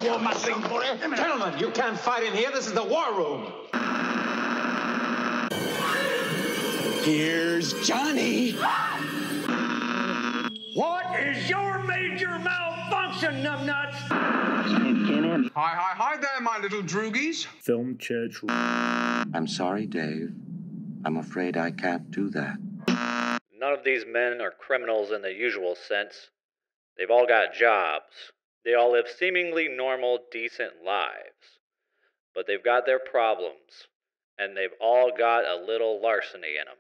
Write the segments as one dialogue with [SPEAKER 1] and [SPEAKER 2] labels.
[SPEAKER 1] Gentlemen, you can't fight in here. This is the war room.
[SPEAKER 2] Here's Johnny.
[SPEAKER 3] What is your major malfunction, numbnuts?
[SPEAKER 4] Hi there, my little droogies.
[SPEAKER 5] Film Church.
[SPEAKER 6] I'm sorry, Dave. I'm afraid I can't do that.
[SPEAKER 7] None of these men are criminals in the usual sense. They've all got jobs. They all live seemingly normal, decent lives. But they've got their problems, and they've all got a little larceny in them.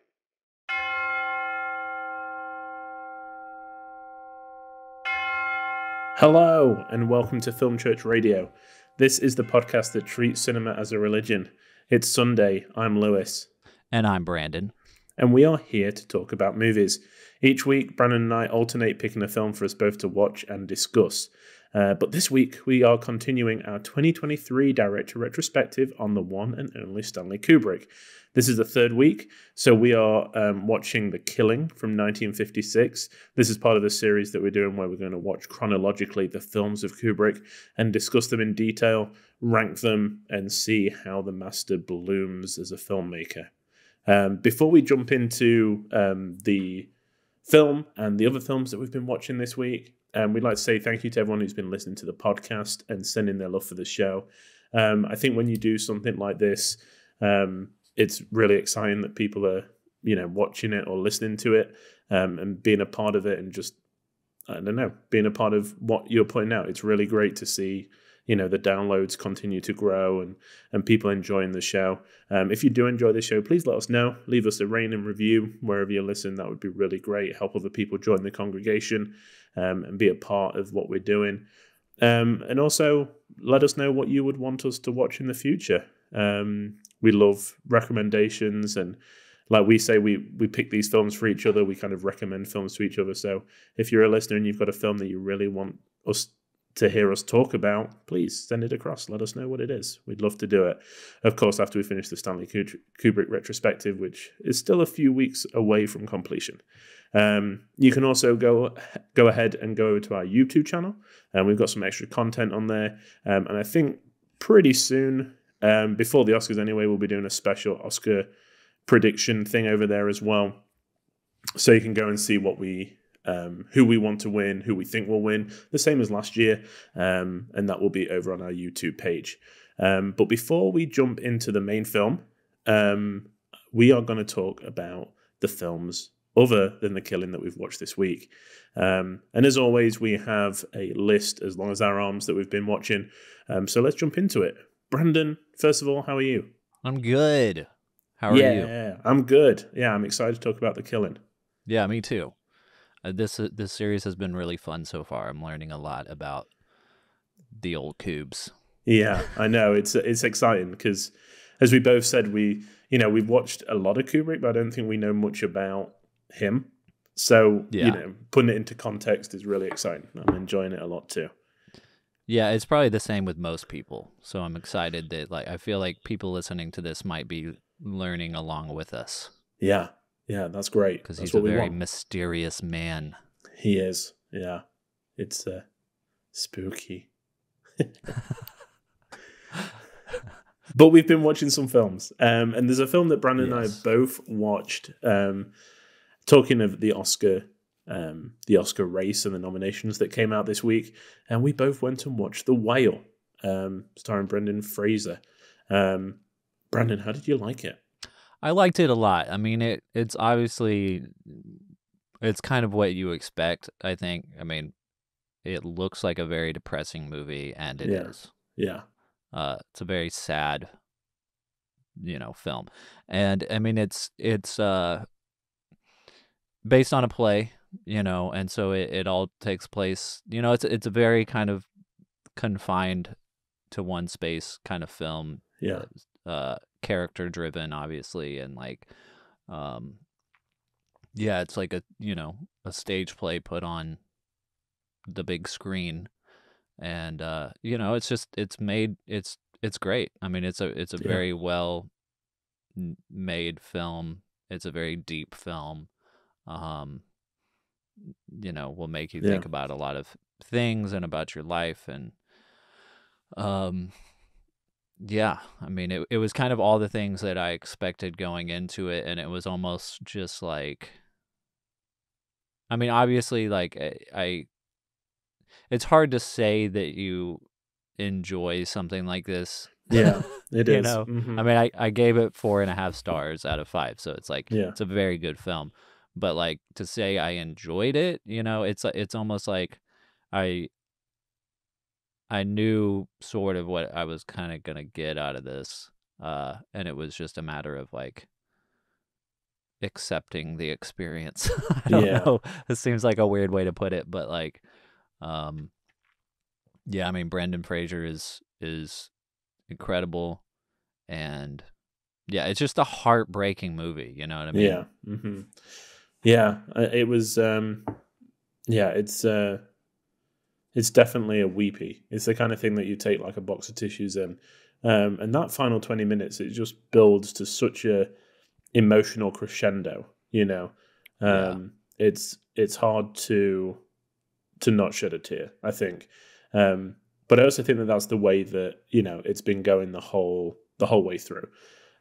[SPEAKER 5] Hello, and welcome to Film Church Radio. This is the podcast that treats cinema as a religion. It's Sunday. I'm Lewis.
[SPEAKER 8] And I'm Brandon.
[SPEAKER 5] And we are here to talk about movies. Each week, Brandon and I alternate picking a film for us both to watch and discuss. But this week, we are continuing our 2023 director retrospective on the one and only Stanley Kubrick. This is the third week, so we are watching The Killing from 1956. This is part of the series that we're doing where we're going to watch chronologically the films of Kubrick and discuss them in detail, rank them, and see how the master blooms as a filmmaker. Before we jump into the film and the other films that we've been watching this week, we'd like to say thank you to everyone who's been listening to the podcast and sending their love for the show. I think when you do something like this, it's really exciting that people are, watching it or listening to it, and being a part of it, and just, being a part of what you're putting out. It's really great to see, the downloads continue to grow and people enjoying the show. If you do enjoy the show, please let us know. Leave us a rating and review wherever you listen. That would be really great. Help other people join the congregation and be a part of what we're doing. And also let us know what you would want us to watch in the future. We love recommendations, and like we say, we pick these films for each other. We kind of recommend films to each other. So if you're a listener and you've got a film that you really want us to hear us talk about, please send it across. Let us know what it is. We'd love to do it. Of course, after we finish the Stanley Kubrick retrospective, which is still a few weeks away from completion. You can also go ahead and go over to our YouTube channel, and we've got some extra content on there. And I think pretty soon, before the Oscars anyway, we'll be doing a special Oscar prediction thing over there as well. So you can go and see what who we want to win, who we think will win, the same as last year, and that will be over on our YouTube page. But before we jump into the main film, we are going to talk about the films other than The Killing that we've watched this week. And as always, we have a list as long as our arms that we've been watching. So let's jump into it. Brandon, first of all, how are you?
[SPEAKER 8] I'm good. How are you?
[SPEAKER 5] Yeah, I'm good. Yeah, I'm excited to talk about The Killing.
[SPEAKER 8] Yeah, me too. This series has been really fun so far. I'm learning a lot about the old Cubes. Yeah,
[SPEAKER 5] I know. It's exciting because, as we both said, we've watched a lot of Kubrick, but I don't think we know much about him. So, putting it into context is really exciting. I'm enjoying it a lot too.
[SPEAKER 8] Yeah, it's probably the same with most people. So I'm excited that I feel like people listening to this might be learning along with us.
[SPEAKER 5] Yeah. Yeah, that's great.
[SPEAKER 8] Because he's a very mysterious man.
[SPEAKER 5] He is, yeah. It's spooky. But we've been watching some films. And there's a film that Brandon and I both watched. Talking of the Oscar race and the nominations that came out this week. And we both went and watched The Whale, starring Brendan Fraser. Brandon, how did you like it?
[SPEAKER 8] I liked it a lot. I mean, it's obviously, it's kind of what you expect, I think. I mean, it looks like a very depressing movie, and it is.
[SPEAKER 5] Yeah.
[SPEAKER 8] It's a very sad, film. And, I mean, it's based on a play, and so it all takes place, it's a very kind of confined to one space kind of film.
[SPEAKER 5] Yeah.
[SPEAKER 8] Character driven, obviously, and it's like a stage play put on the big screen, and it's great. I mean, it's a very well made film. It's a very deep film. Will make you think about a lot of things and about your life, and Yeah, I mean, it was kind of all the things that I expected going into it, and it was almost just like, I mean, obviously, like it's hard to say that you enjoy something like this.
[SPEAKER 5] Yeah, it
[SPEAKER 8] You
[SPEAKER 5] is.
[SPEAKER 8] know,
[SPEAKER 5] Mm-hmm.
[SPEAKER 8] I mean, I gave it 4.5 stars out of 5, so it's like
[SPEAKER 5] Yeah.
[SPEAKER 8] it's a very good film. But like to say I enjoyed it, you know, it's almost like I I knew sort of what I was kind of gonna get out of this, and it was just a matter of like accepting the experience. I don't
[SPEAKER 5] Yeah.
[SPEAKER 8] know. This seems like a weird way to put it, but like, um, yeah, I mean, Brendan Fraser is incredible, and yeah, it's just a heartbreaking movie. You know what I mean?
[SPEAKER 5] Yeah. Mm-hmm. Yeah. It was. Yeah. It's definitely a weepy. It's the kind of thing that you take like a box of tissues in, and that final 20 minutes, it just builds to such a emotional crescendo. You know,
[SPEAKER 8] Yeah.
[SPEAKER 5] it's hard to not shed a tear, I think. But I also think that that's the way that, you know, it's been going the whole way through.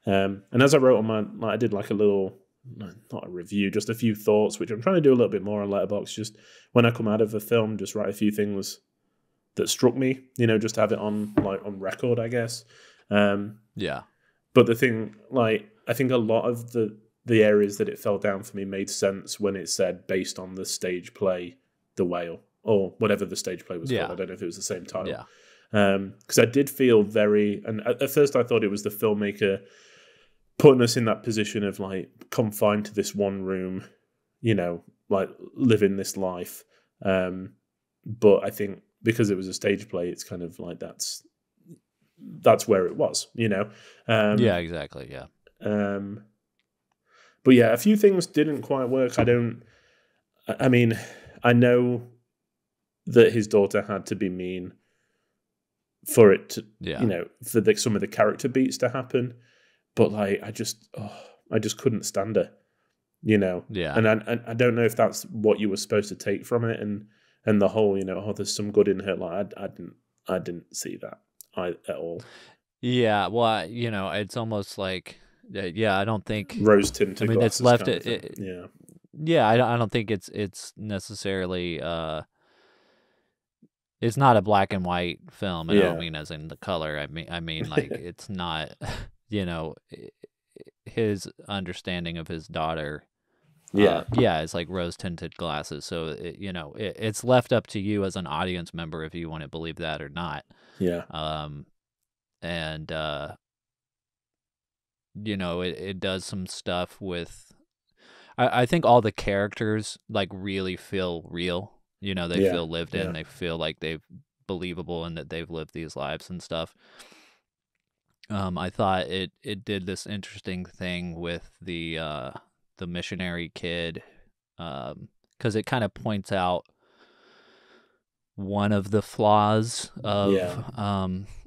[SPEAKER 5] And as I wrote on I did like a little, not a review, just a few thoughts, which I'm trying to do a little bit more on Letterboxd. Just when I come out of a film, just write a few things that struck me, you know, just to have it on record, I guess.
[SPEAKER 8] Yeah.
[SPEAKER 5] But the thing, like, I think a lot of the areas that it fell down for me made sense when it said based on the stage play, The Whale, or whatever the stage play was
[SPEAKER 8] Yeah.
[SPEAKER 5] called. I don't know if it was the same title.
[SPEAKER 8] Yeah.
[SPEAKER 5] Because I did feel very, and at first I thought it was the filmmaker putting us in that position of like confined to this one room, you know, like living this life. But I think because it was a stage play, it's kind of like that's where it was, you know.
[SPEAKER 8] Yeah, exactly. Yeah.
[SPEAKER 5] But yeah, a few things didn't quite work. I mean, I know that his daughter had to be mean for it to,
[SPEAKER 8] Yeah.
[SPEAKER 5] you know, for some of the character beats to happen. But like, I just couldn't stand her, you know.
[SPEAKER 8] Yeah.
[SPEAKER 5] And I don't know if that's what you were supposed to take from it, and the whole, you know, there's some good in her. Like, I didn't see that at all.
[SPEAKER 8] Yeah. Well, you know, it's almost like, yeah, I don't think.
[SPEAKER 5] Rose tinted.
[SPEAKER 8] I mean,
[SPEAKER 5] glasses
[SPEAKER 8] it's left
[SPEAKER 5] kind of
[SPEAKER 8] it.
[SPEAKER 5] thing. Yeah.
[SPEAKER 8] Yeah, I don't think it's necessarily. It's not a black and white film, and I don't mean as in the color. I mean like it's not. You know, his understanding of his daughter. Yeah, it's like rose tinted glasses. So you know, it's left up to you as an audience member if you want to believe that or not.
[SPEAKER 5] Yeah.
[SPEAKER 8] And you know, it does some stuff with. I think all the characters like really feel real. You know, they feel lived in. They feel like they've believable and that they've lived these lives and stuff. I thought it did this interesting thing with the missionary kid, because it kind of points out one of the flaws of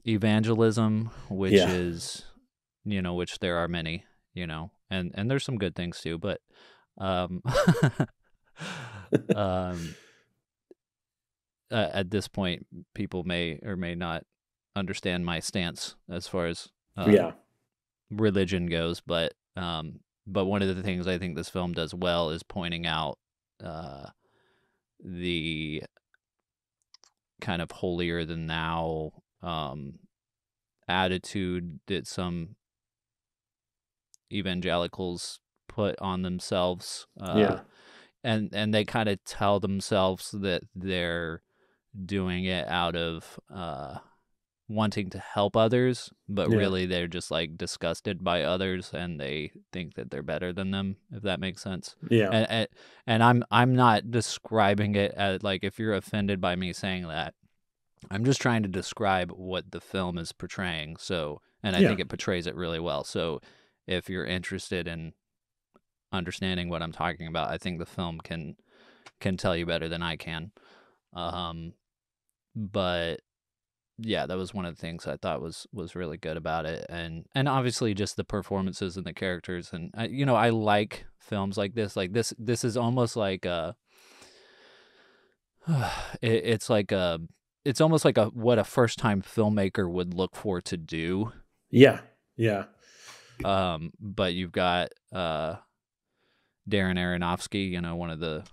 [SPEAKER 8] evangelism, which is, you know, which there are many, you know, and there's some good things too, but at this point, people may or may not understand my stance as far as religion goes, but one of the things I think this film does well is pointing out the kind of holier than thou attitude that some evangelicals put on themselves, and they kind of tell themselves that they're doing it out of wanting to help others, but really they're just like disgusted by others and they think that they're better than them, if that makes sense. And I'm not describing it as like, if you're offended by me saying that, I'm just trying to describe what the film is portraying. So, and I think it portrays it really well. So if you're interested in understanding what I'm talking about, I think the film can tell you better than I can. But yeah, that was one of the things I thought was really good about it, and obviously just the performances and the characters, and you know, I like films like this. Like this is almost like it's like a it's almost like what a first time filmmaker would look for to do.
[SPEAKER 5] Yeah. Yeah.
[SPEAKER 8] But you've got Darren Aronofsky, one of the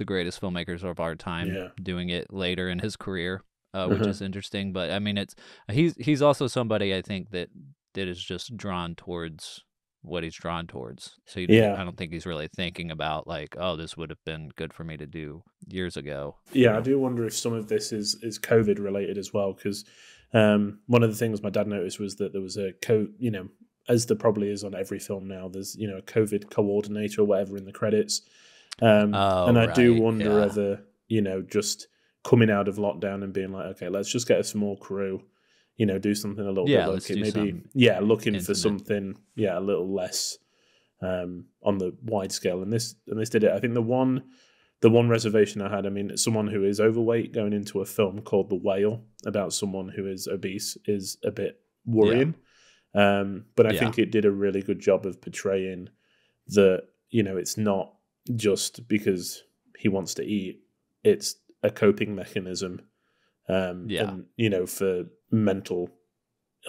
[SPEAKER 8] greatest filmmakers of our time, doing it later in his career, which is interesting. But I mean, he's also somebody I think that is just drawn towards what he's drawn towards. So I don't think he's really thinking about like, oh, this would have been good for me to do years ago.
[SPEAKER 5] Yeah, I do wonder if some of this is COVID related as well, because one of the things my dad noticed was that there was as there probably is on every film now, there's a COVID coordinator or whatever in the credits. And I do wonder whether, just coming out of lockdown and being like, okay, let's just get a small crew, do something a little bit low-key. Maybe, looking for something, a little less on the wide scale. And this did it. I think the one reservation I had, I mean, someone who is overweight going into a film called The Whale about someone who is obese is a bit worrying. But I think it did a really good job of portraying that, it's not just because he wants to eat, it's a coping mechanism, and, for mental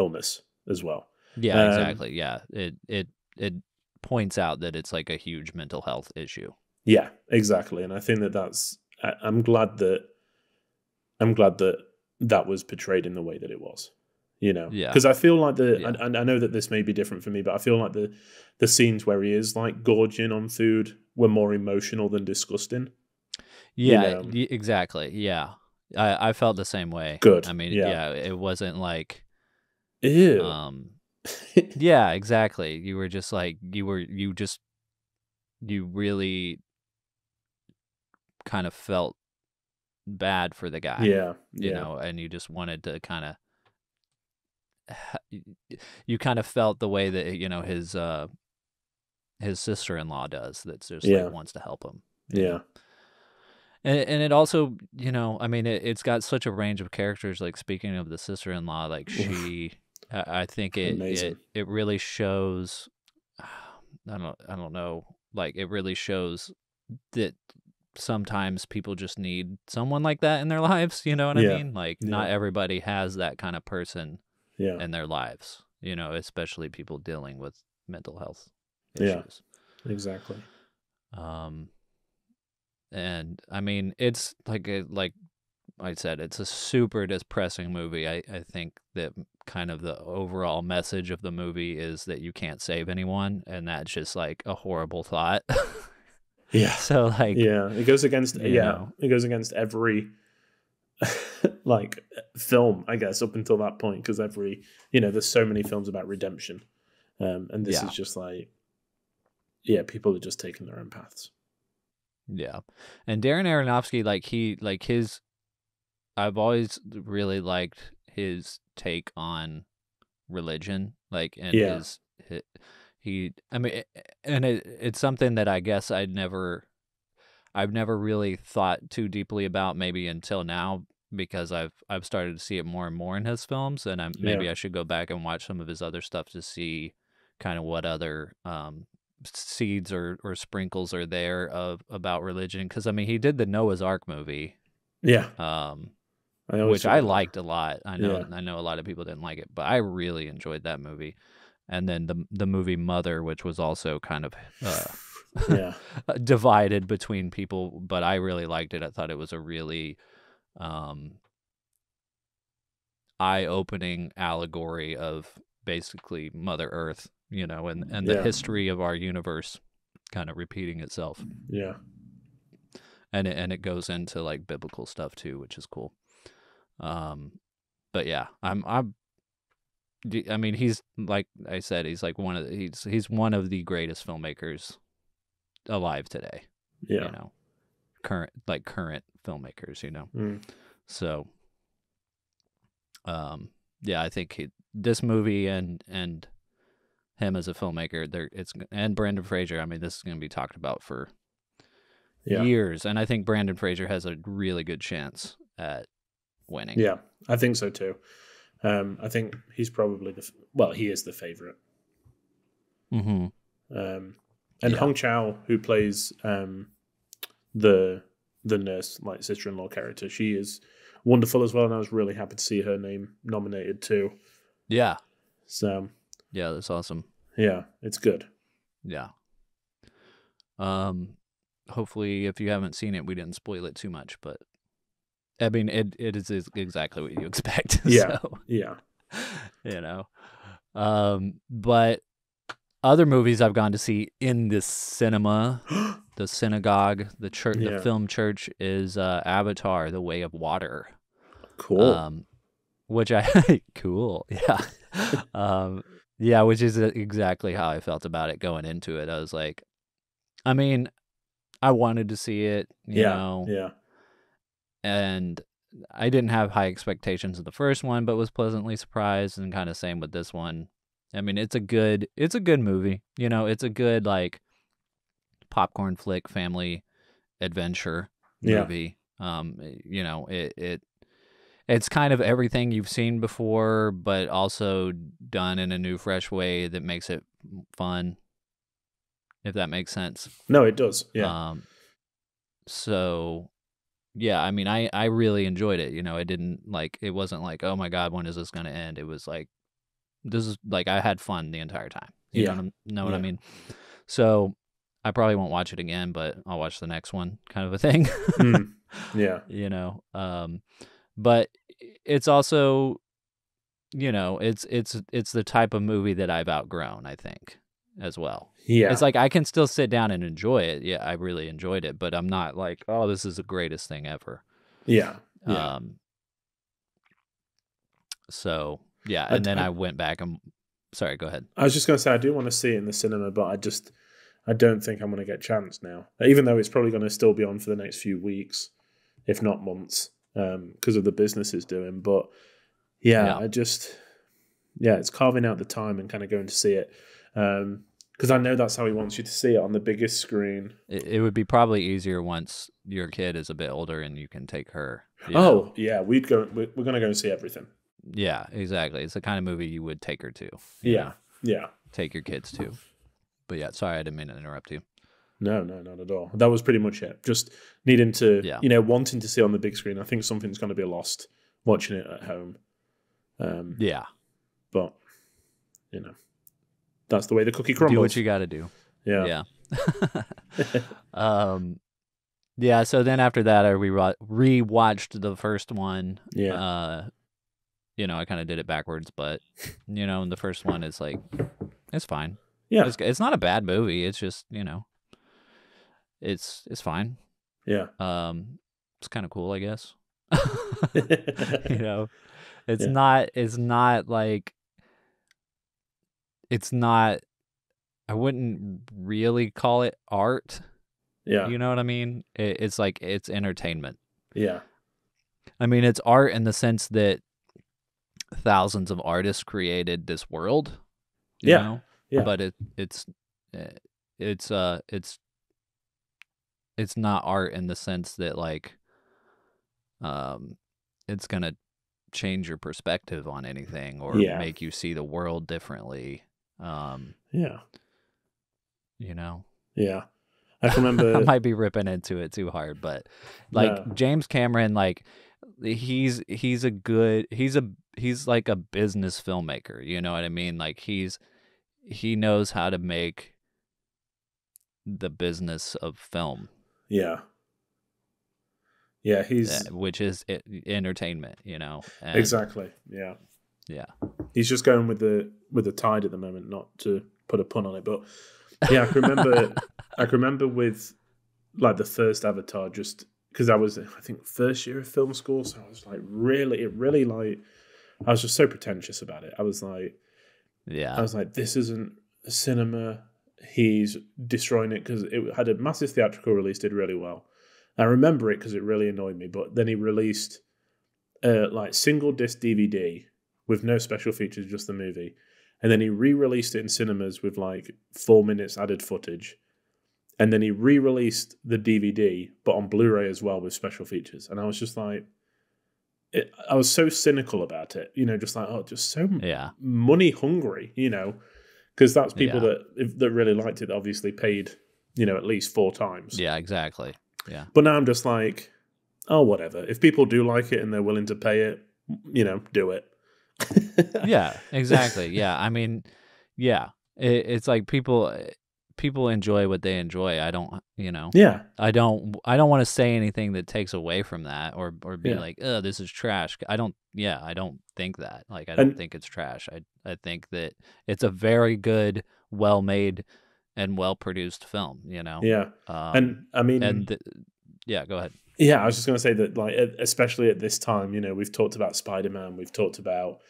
[SPEAKER 5] illness as well.
[SPEAKER 8] Yeah, exactly. Yeah. It points out that it's like a huge mental health issue.
[SPEAKER 5] Yeah, exactly. And I think I'm glad that that was portrayed in the way that it was. Because I feel like I know that this may be different for me, but I feel like the scenes where he is like gorging on food were more emotional than disgusting.
[SPEAKER 8] Yeah, exactly. Yeah, I felt the same way.
[SPEAKER 5] Good.
[SPEAKER 8] I mean, it wasn't like,
[SPEAKER 5] ew.
[SPEAKER 8] Yeah, exactly. You were just like you really kind of felt bad for the guy.
[SPEAKER 5] Yeah,
[SPEAKER 8] and you just wanted to kind of. You kind of felt the way that his sister-in-law does. That's just like wants to help him.
[SPEAKER 5] Yeah,
[SPEAKER 8] and it also I mean it's got such a range of characters. Like speaking of the sister-in-law, like she, I think it really shows. I don't know. Like it really shows that sometimes people just need someone like that in their lives. You know what I mean? Like not everybody has that kind of person. In their lives, especially people dealing with mental health issues.
[SPEAKER 5] Yeah, exactly.
[SPEAKER 8] And I mean, it's like I said, it's a super depressing movie. I think that kind of the overall message of the movie is that you can't save anyone, and that's just like a horrible thought.
[SPEAKER 5] Yeah.
[SPEAKER 8] So like,
[SPEAKER 5] it goes against it goes against every like film, I guess, up until that point, because there's so many films about redemption, and this is just like, people are just taking their own paths.
[SPEAKER 8] Yeah, and Darren Aronofsky, I've always really liked his take on religion, it's something that I guess I've never really thought too deeply about, maybe until now, because I've started to see it more and more in his films, and maybe I should go back and watch some of his other stuff to see kind of what other seeds or sprinkles are there about religion. Because I mean, he did the Noah's Ark movie, which I liked a lot. I know a lot of people didn't like it, but I really enjoyed that movie. And then the movie Mother, which was also kind of divided between people, but I really liked it. I thought it was a really eye-opening allegory of basically Mother Earth, and the history of our universe kind of repeating itself.
[SPEAKER 5] Yeah.
[SPEAKER 8] And it goes into like biblical stuff too, which is cool. But yeah, I mean, he's, like I said, he's like he's one of the greatest filmmakers alive today.
[SPEAKER 5] Yeah.
[SPEAKER 8] Current filmmakers, So I think this movie and him as a filmmaker, and Brendan Fraser, I mean, this is going to be talked about for years, and I think Brendan Fraser has a really good chance at winning.
[SPEAKER 5] Yeah, I think so too. I think he's probably he is the favorite.
[SPEAKER 8] Mm-hmm.
[SPEAKER 5] And Hong Chow, who plays the nurse, like sister-in-law character, she is wonderful as well, and I was really happy to see her name nominated too.
[SPEAKER 8] Yeah.
[SPEAKER 5] So
[SPEAKER 8] Yeah, that's awesome.
[SPEAKER 5] yeah, it's good.
[SPEAKER 8] Yeah. Hopefully, if you haven't seen it, we didn't spoil it too much, but I mean, it is exactly what you expect.
[SPEAKER 5] Yeah,
[SPEAKER 8] So,
[SPEAKER 5] yeah.
[SPEAKER 8] you know. But other movies I've gone to see in the cinema, the synagogue, the church, the film church is Avatar: The Way of Water.
[SPEAKER 5] Cool.
[SPEAKER 8] Which I cool, yeah, yeah, which is exactly how I felt about it going into it. I was like, I mean, I wanted to see it, you know,
[SPEAKER 5] yeah,
[SPEAKER 8] and I didn't have high expectations of the first one, but was pleasantly surprised, and kind of same with this one. I mean, it's a good movie, you know, it's a good like popcorn flick, family adventure movie. You know, it's kind of everything you've seen before, but also done in a new, fresh way that makes it fun, if that makes sense.
[SPEAKER 5] No, it does. Yeah.
[SPEAKER 8] So, yeah, I mean, I really enjoyed it. You know, it wasn't like, oh my God, when is this going to end? It was like, this is like, I had fun the entire time. You know what I mean? So, I probably won't watch it again, but I'll watch the next one, kind of a thing.
[SPEAKER 5] Yeah.
[SPEAKER 8] You know, but it's also, you know, it's the type of movie that I've outgrown, I think, as well.
[SPEAKER 5] Yeah.
[SPEAKER 8] It's like I can still sit down and enjoy it. Yeah, I really enjoyed it, but I'm not like, oh, this is the greatest thing ever.
[SPEAKER 5] Yeah.
[SPEAKER 8] So, yeah, and then I went back and sorry, go ahead.
[SPEAKER 5] I was just going to say I do want to see it in the cinema, but I don't think I'm going to get a chance now. Even though it's probably going to still be on for the next few weeks, if not months, because of the business it's doing. But yeah, it's carving out the time and kind of going to see it. Because I know that's how he wants you to see it on the biggest screen.
[SPEAKER 8] It would be probably easier once your kid is a bit older and you can take her.
[SPEAKER 5] Oh, yeah, we're going to go and see everything.
[SPEAKER 8] Yeah, exactly. It's the kind of movie you would take her to.
[SPEAKER 5] Yeah.
[SPEAKER 8] Take your kids to. But yeah, sorry, I didn't mean to interrupt you.
[SPEAKER 5] No, not at all. That was pretty much it. Just needing to, wanting to see on the big screen. I think something's going to be lost watching it at home. But, you know, that's the way the cookie crumbles.
[SPEAKER 8] Do what you got to do.
[SPEAKER 5] Yeah.
[SPEAKER 8] Yeah, so then after that, I rewatched the first one.
[SPEAKER 5] Yeah.
[SPEAKER 8] You know, I kind of did it backwards, but, you know, the first one is like, it's fine.
[SPEAKER 5] Yeah.
[SPEAKER 8] It's not a bad movie. It's just, you know, it's fine.
[SPEAKER 5] Yeah.
[SPEAKER 8] It's kind of cool, I guess. You know, it's not like, it's not, I wouldn't really call it art.
[SPEAKER 5] Yeah.
[SPEAKER 8] You know what I mean? It's like, it's entertainment.
[SPEAKER 5] Yeah.
[SPEAKER 8] I mean, it's art in the sense that thousands of artists created this world. You know?
[SPEAKER 5] Yeah.
[SPEAKER 8] But it's not art in the sense that like it's gonna change your perspective on anything or make you see the world differently. You know. Yeah.
[SPEAKER 5] I can remember
[SPEAKER 8] I might be ripping into it too hard, but like James Cameron, like he's like a business filmmaker, you know what I mean? Like he knows how to make the business of film.
[SPEAKER 5] Yeah, he's
[SPEAKER 8] which is entertainment, you know. And
[SPEAKER 5] exactly. Yeah. He's just going with the tide at the moment, not to put a pun on it, but yeah, I can remember with like the first Avatar, just because I was, I think, first year of film school, so I was like really like, I was just so pretentious about it. I was like, this isn't a cinema. He's destroying it because it had a massive theatrical release, did really well. I remember it because it really annoyed me, but then he released like single disc DVD with no special features, just the movie. And then he re-released it in cinemas with like 4 minutes added footage. And then he re-released the DVD, but on Blu-ray as well with special features. And I was just like, I was so cynical about it, you know, just like, just so money hungry, you know, because that's people that really liked it, obviously paid, you know, at least 4 times.
[SPEAKER 8] Yeah, exactly. Yeah.
[SPEAKER 5] But now I'm just like, oh, whatever. If people do like it and they're willing to pay it, do it.
[SPEAKER 8] Yeah, exactly. Yeah, I mean, yeah, it's like people enjoy what they enjoy. I don't,
[SPEAKER 5] Yeah.
[SPEAKER 8] I don't want to say anything that takes away from that or be
[SPEAKER 5] Yeah.
[SPEAKER 8] like, oh, this is trash. I don't think that. Like, I don't think it's trash. I think that it's a very good, well-made and well-produced film,
[SPEAKER 5] Yeah. And I mean,
[SPEAKER 8] yeah, go ahead.
[SPEAKER 5] Yeah, I was just going to say that, like, especially at this time, we've talked about Spider-Man, we've talked about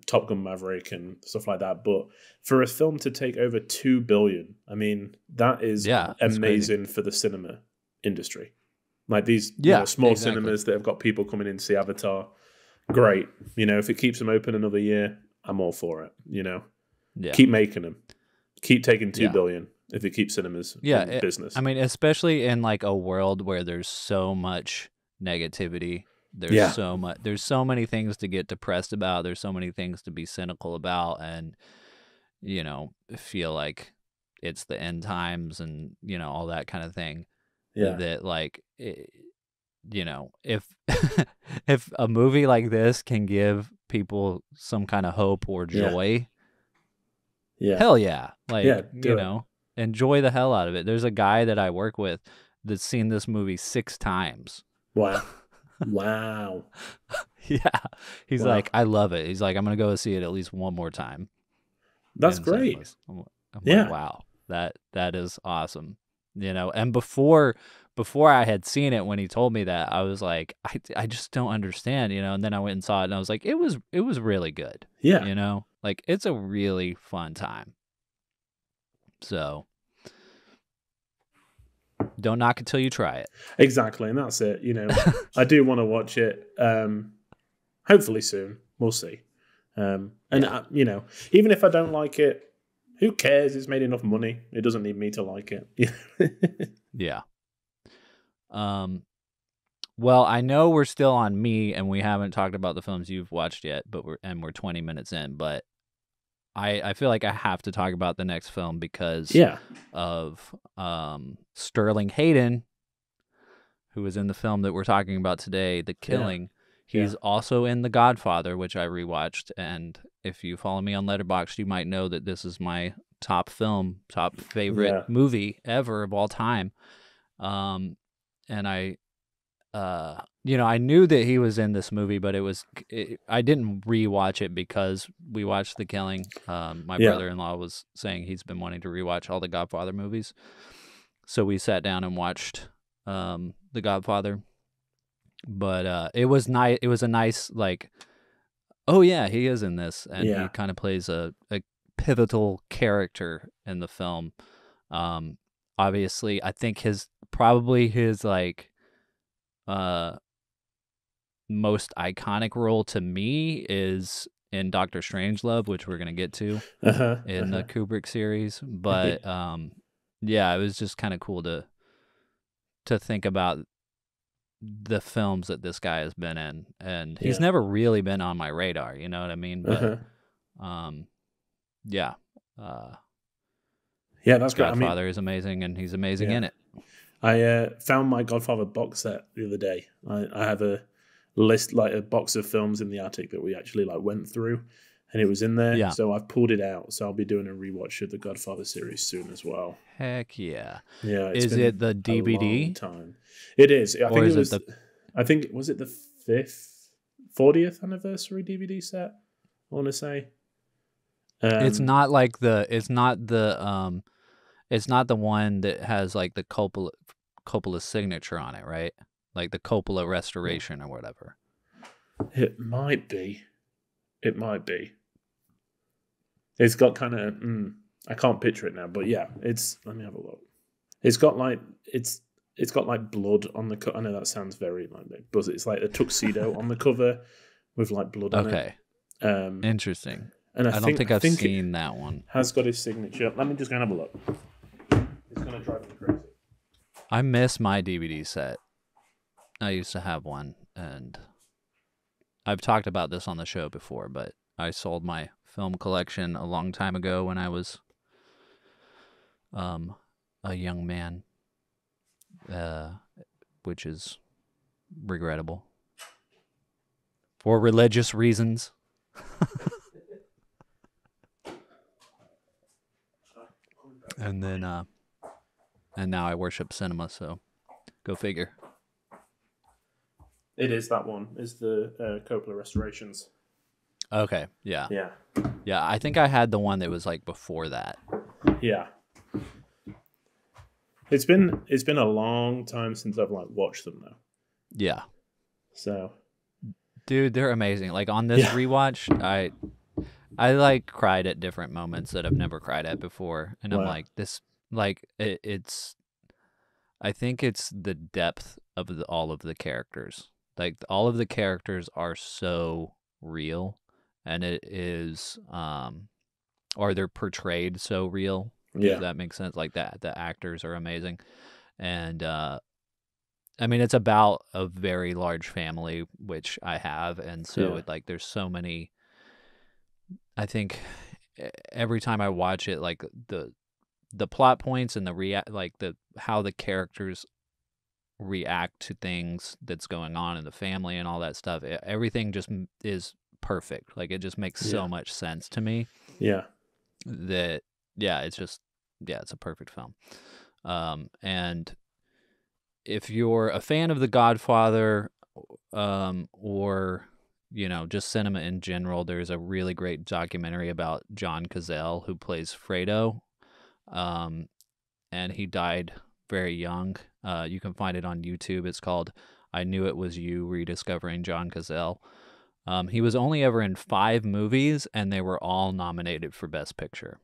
[SPEAKER 5] Top Gun Maverick and stuff like that. But for a film to take over $2 billion, I mean, that is amazing for the cinema industry. Like these small cinemas that have got people coming in to see Avatar, great. If it keeps them open another year, I'm all for it. Keep making them, keep taking $2 billion. If it keeps cinemas in business. I
[SPEAKER 8] mean, especially in like a world where there's so much negativity. There's so many things to get depressed about. There's so many things to be cynical about and, feel like it's the end times and, all that kind of thing.
[SPEAKER 5] Yeah.
[SPEAKER 8] That like, if if a movie like this can give people some kind of hope or joy, hell yeah. Like, enjoy the hell out of it. There's a guy that I work with that's seen this movie 6 times.
[SPEAKER 5] Wow. Wow.
[SPEAKER 8] Yeah. He's like, I love it. He's like, I'm going to go see it at least one more time.
[SPEAKER 5] That's great.
[SPEAKER 8] I'm like, wow. That is awesome. And before I had seen it, when he told me that, I was like, I just don't understand, and then I went and saw it and I was like, it was really good.
[SPEAKER 5] Yeah.
[SPEAKER 8] Like it's a really fun time. So don't knock it till you try it.
[SPEAKER 5] Exactly, and that's it. I do want to watch it. Hopefully soon. We'll see. Even if I don't like it, who cares? It's made enough money. It doesn't need me to like it.
[SPEAKER 8] Yeah. Well, I know we're still on me, and we haven't talked about the films you've watched yet, but we're 20 minutes in. But I feel like I have to talk about the next film because of Sterling Hayden, who is in the film that we're talking about today, The Killing. Yeah. He's also in The Godfather, which I rewatched. And if you follow me on Letterboxd, you might know that this is my top favorite movie ever of all time. And I knew that he was in this movie, but I didn't rewatch it because we watched The Killing. My brother-in-law was saying he's been wanting to rewatch all the Godfather movies. So we sat down and watched The Godfather. But it was nice. It was a nice, like, oh yeah, he is in this. And he kind of plays a pivotal character in the film. Obviously, I think his like most iconic role to me is in Doctor Strangelove, which we're gonna get to in the Kubrick series. But it was just kind of cool to think about the films that this guy has been in, and he's never really been on my radar. You know what I mean? But
[SPEAKER 5] that's great.
[SPEAKER 8] Godfather is amazing, and he's amazing in it.
[SPEAKER 5] I found my Godfather box set the other day. I have a list, like a box of films in the attic that we actually like went through, and it was in there. Yeah. So I've pulled it out. So I'll be doing a rewatch of the Godfather series soon as well.
[SPEAKER 8] Heck yeah!
[SPEAKER 5] Yeah.
[SPEAKER 8] Is it the DVD?
[SPEAKER 5] A long time. It is. I think it was. I think was it the 40th anniversary DVD set. I want to say.
[SPEAKER 8] It's not the one that has like the Coppola's signature on it, right? Like the Coppola restoration or whatever.
[SPEAKER 5] It might be. It's got kind of I can't picture it now, but yeah, let me have a look. It's got like blood on the cover. I know that sounds very like, but it's like a tuxedo on the cover with like blood on it.
[SPEAKER 8] Okay. Interesting.
[SPEAKER 5] And
[SPEAKER 8] I don't think I've seen that one.
[SPEAKER 5] Has got his signature. Let me just go and have a look. It's going to drive me crazy.
[SPEAKER 8] I miss my DVD set. I used to have one, and I've talked about this on the show before, but I sold my film collection a long time ago when I was a young man, which is regrettable for religious reasons. And then, and now I worship cinema, so go figure.
[SPEAKER 5] It is that one. It's the Coppola restorations.
[SPEAKER 8] Okay, yeah.
[SPEAKER 5] Yeah.
[SPEAKER 8] Yeah, I think I had the one that was like before that.
[SPEAKER 5] Yeah. It's been a long time since I've like watched them though.
[SPEAKER 8] Yeah.
[SPEAKER 5] So,
[SPEAKER 8] dude, they're amazing. Like on this rewatch, I like cried at different moments that I've never cried at before, and I'm like, this, like it's. I think it's the depth of all of the characters. Like all of the characters are so real, and it is, or they're portrayed so real.
[SPEAKER 5] Yeah,
[SPEAKER 8] if that makes sense. Like that, the actors are amazing, and I mean, it's about a very large family, which I have, and so it, like, there's so many. I think every time I watch it, like the plot points and how the characters react to things that's going on in the family and all that stuff, everything just is perfect. Like it just makes so much sense to me.
[SPEAKER 5] Yeah.
[SPEAKER 8] That it's just it's a perfect film. And if you're a fan of The Godfather, or just cinema in general, there's a really great documentary about John Cazale, who plays Fredo. And he died very young. You can find it on YouTube. It's called I Knew It Was You, Rediscovering John Cazale. He was only ever in 5 movies, and they were all nominated for Best Picture.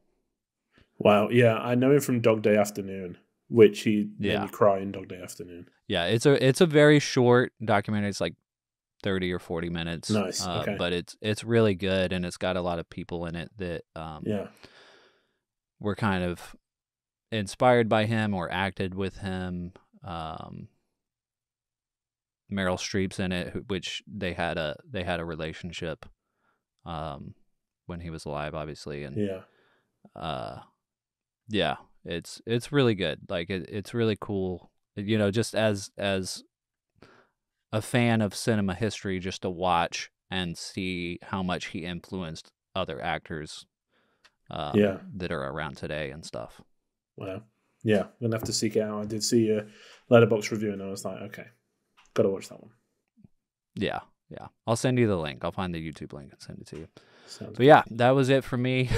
[SPEAKER 5] Wow. Yeah, I know him from Dog Day Afternoon, which he made me cry in Dog Day Afternoon.
[SPEAKER 8] Yeah, it's a very short documentary. It's like 30 or 40 minutes.
[SPEAKER 5] Nice. Okay.
[SPEAKER 8] But it's really good, and it's got a lot of people in it that were kind of inspired by him or acted with him. Meryl Streep's in it, which they had a relationship when he was alive, obviously, and it's really good. Like it's really cool, just as a fan of cinema history, just to watch and see how much he influenced other actors that are around today and stuff.
[SPEAKER 5] Wow. Yeah, I'm going to have to seek it out. I did see a Letterboxd review, and I was like, okay, got to watch that one.
[SPEAKER 8] Yeah. I'll send you the link. I'll find the YouTube link and send it to you. But yeah, that was it for me.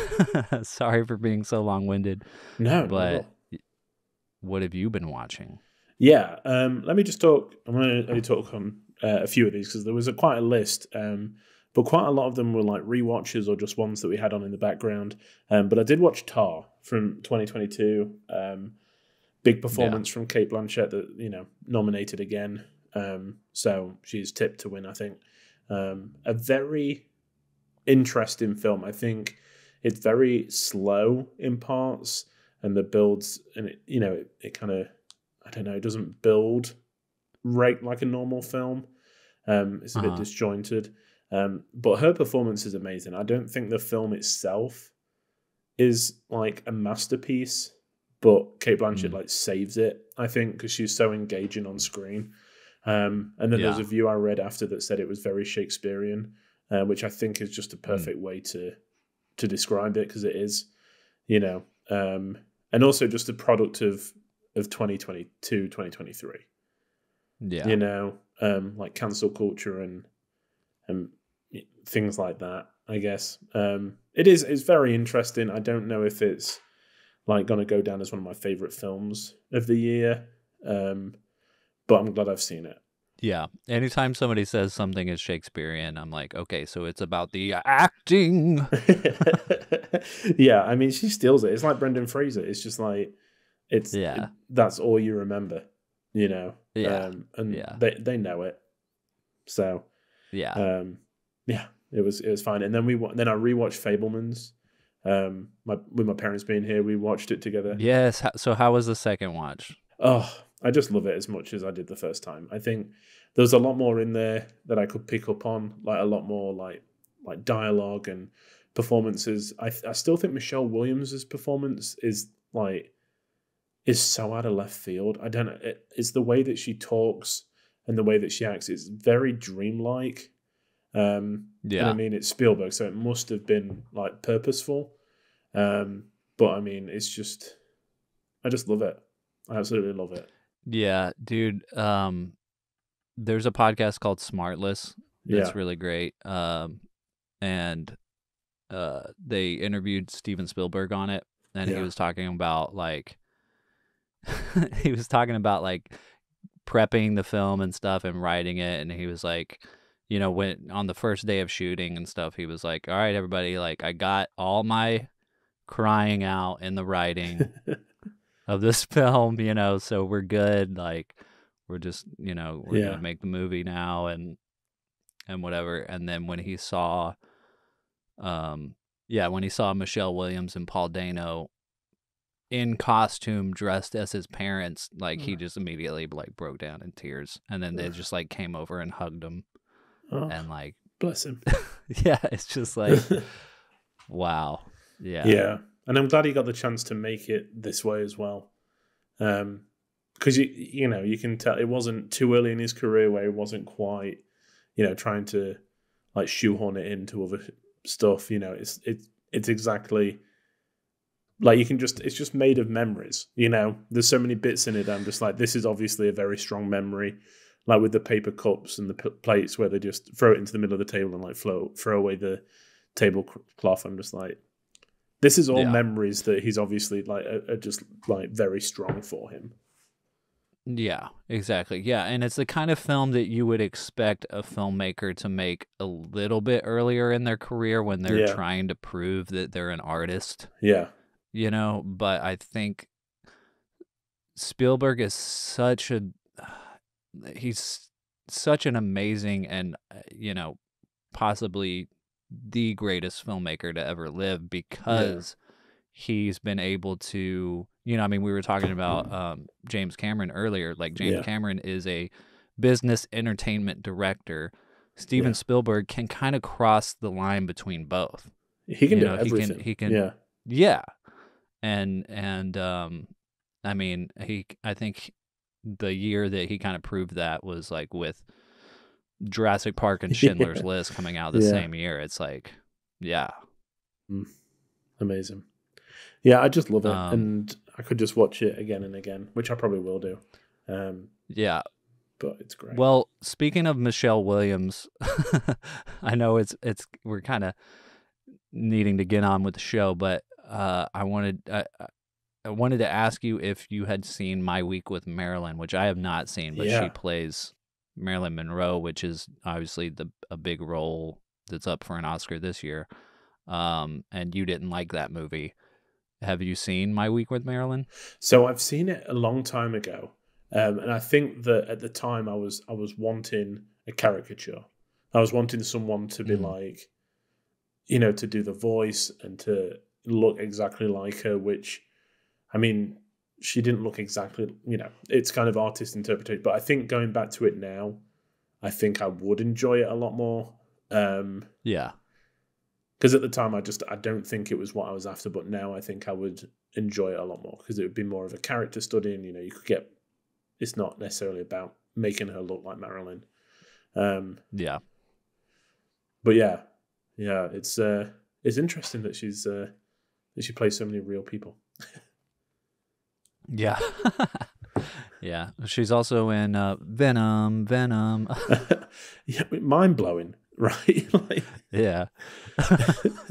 [SPEAKER 8] Sorry for being so long-winded.
[SPEAKER 5] No,
[SPEAKER 8] but what have you been watching?
[SPEAKER 5] Yeah, let me just talk. I'm going to only talk on a few of these because there was quite a list, but quite a lot of them were like rewatches or just ones that we had on in the background. But I did watch Tar from 2022. Big performance from Cate Blanchett that nominated again. So she's tipped to win, I think. A very interesting film. I think it's very slow in parts, and the builds, and it kind of, I don't know, it doesn't build right like a normal film. It's a bit disjointed. But her performance is amazing. I don't think the film itself is like a masterpiece, but Cate Blanchett like saves it, I think, because she's so engaging on screen. And then there's a review I read after that said it was very Shakespearean, which I think is just a perfect way to describe it, because it is, and also just a product of 2022, 2023. Yeah. Like cancel culture and things like that, I guess. It's very interesting. I don't know if it's like going to go down as one of my favorite films of the year. But I'm glad I've seen it.
[SPEAKER 8] Yeah. Anytime somebody says something is Shakespearean, I'm like, okay, so it's about the acting.
[SPEAKER 5] Yeah, I mean, she steals it. It's like Brendan Fraser. It's just like, that's all you remember, Yeah. They know it. So, it was fine. And then I rewatched Fabelmans. With my parents being here, we watched it together.
[SPEAKER 8] Yes. So how was the second watch?
[SPEAKER 5] Oh, I just love it as much as I did the first time. I think there's a lot more in there that I could pick up on, like a lot more like dialogue and performances. I still think Michelle Williams' performance is so out of left field. I don't know. It's the way that she talks and the way that she acts is very dreamlike. And I mean, it's Spielberg, so it must have been like purposeful. But I mean, it's just, I just love it. I absolutely love it.
[SPEAKER 8] Yeah, dude. There's a podcast called Smartless that's really great. And they interviewed Steven Spielberg on it, and he was talking about like prepping the film and stuff and writing it, and he was like, you know, when on the first day of shooting and stuff, he was like, all right, everybody, like I got all my crying out in the writing of this film, you know, so we're good. Like we're just, you know, we're gonna make the movie now and whatever. And then when he saw Michelle Williams and Paul Dano in costume dressed as his parents, like he just immediately like broke down in tears, and then they just like came over and hugged him. And like,
[SPEAKER 5] bless him.
[SPEAKER 8] Yeah, it's just like, wow.
[SPEAKER 5] Yeah. And I'm glad he got the chance to make it this way as well. Because you know, you can tell it wasn't too early in his career where he wasn't quite, you know, trying to like shoehorn it into other stuff. You know, it's exactly like it's just made of memories. You know, there's so many bits in it. I'm just like, this is obviously a very strong memory. Like with the paper cups and the plates where they just throw it into the middle of the table and like throw away the tablecloth. I'm just like, this is all memories that he's obviously like are just like very strong for him.
[SPEAKER 8] Yeah, exactly. Yeah, and it's the kind of film that you would expect a filmmaker to make a little bit earlier in their career when they're trying to prove that they're an artist.
[SPEAKER 5] Yeah.
[SPEAKER 8] You know, but I think Spielberg is he's such an amazing and, you know, possibly the greatest filmmaker to ever live because he's been able to, you know, I mean, we were talking about James Cameron earlier. Like James Cameron is a business entertainment director. Steven Spielberg can kind of cross the line between both.
[SPEAKER 5] He can do everything.
[SPEAKER 8] He can. Yeah. And I mean, I think the year that he kind of proved that was like with Jurassic Park and Schindler's List coming out the same year. It's like,
[SPEAKER 5] amazing. Yeah, I just love it, and I could just watch it again and again, which I probably will do. But it's great.
[SPEAKER 8] Well, speaking of Michelle Williams, I know we're kind of needing to get on with the show, but I wanted to ask you if you had seen My Week with Marilyn, which I have not seen, but she plays Marilyn Monroe, which is obviously a big role that's up for an Oscar this year. And you didn't like that movie. Have you seen My Week with Marilyn?
[SPEAKER 5] So I've seen it a long time ago, and I think that at the time I was wanting a caricature. I was wanting someone to be like, you know, to do the voice and to look exactly like her, which, I mean, she didn't look exactly, you know, it's kind of artist interpretation. But I think going back to it now, I think I would enjoy it a lot more. Because at the time, I don't think it was what I was after. But now I think I would enjoy it a lot more because it would be more of a character study. And, you know, it's not necessarily about making her look like Marilyn. But it's interesting that she plays so many real people.
[SPEAKER 8] Yeah. Yeah. She's also in Venom.
[SPEAKER 5] Yeah, mind-blowing, right? Like,
[SPEAKER 8] yeah.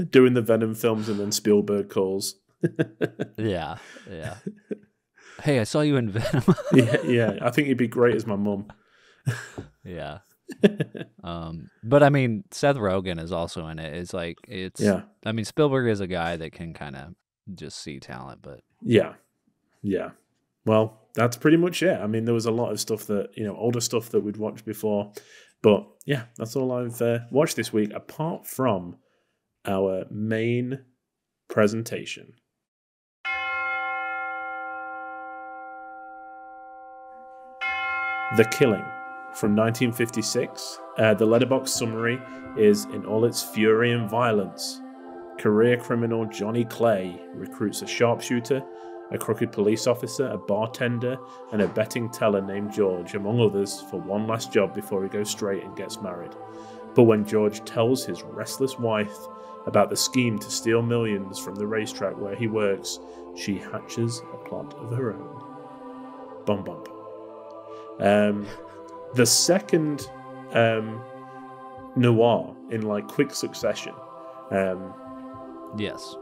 [SPEAKER 5] Doing the Venom films and then Spielberg calls.
[SPEAKER 8] Yeah. Hey, I saw you in Venom.
[SPEAKER 5] Yeah. I think you'd be great as my mum.
[SPEAKER 8] Yeah. But I mean, Seth Rogen is also in it. I mean, Spielberg is a guy that can kind of just see talent, but
[SPEAKER 5] yeah. Well, that's pretty much it. I mean, there was a lot of stuff that, you know, older stuff that we'd watched before, but yeah, that's all I've watched this week, apart from our main presentation. The Killing from 1956. The Letterboxd summary is in all its fury and violence. Career criminal Johnny Clay recruits a sharpshooter a crooked police officer, a bartender, and a betting teller named George, among others, for one last job before he goes straight and gets married. But when George tells his restless wife about the scheme to steal millions from the racetrack where he works, she hatches a plot of her own. Bum bum. The second noir in like quick succession.
[SPEAKER 8] Yes.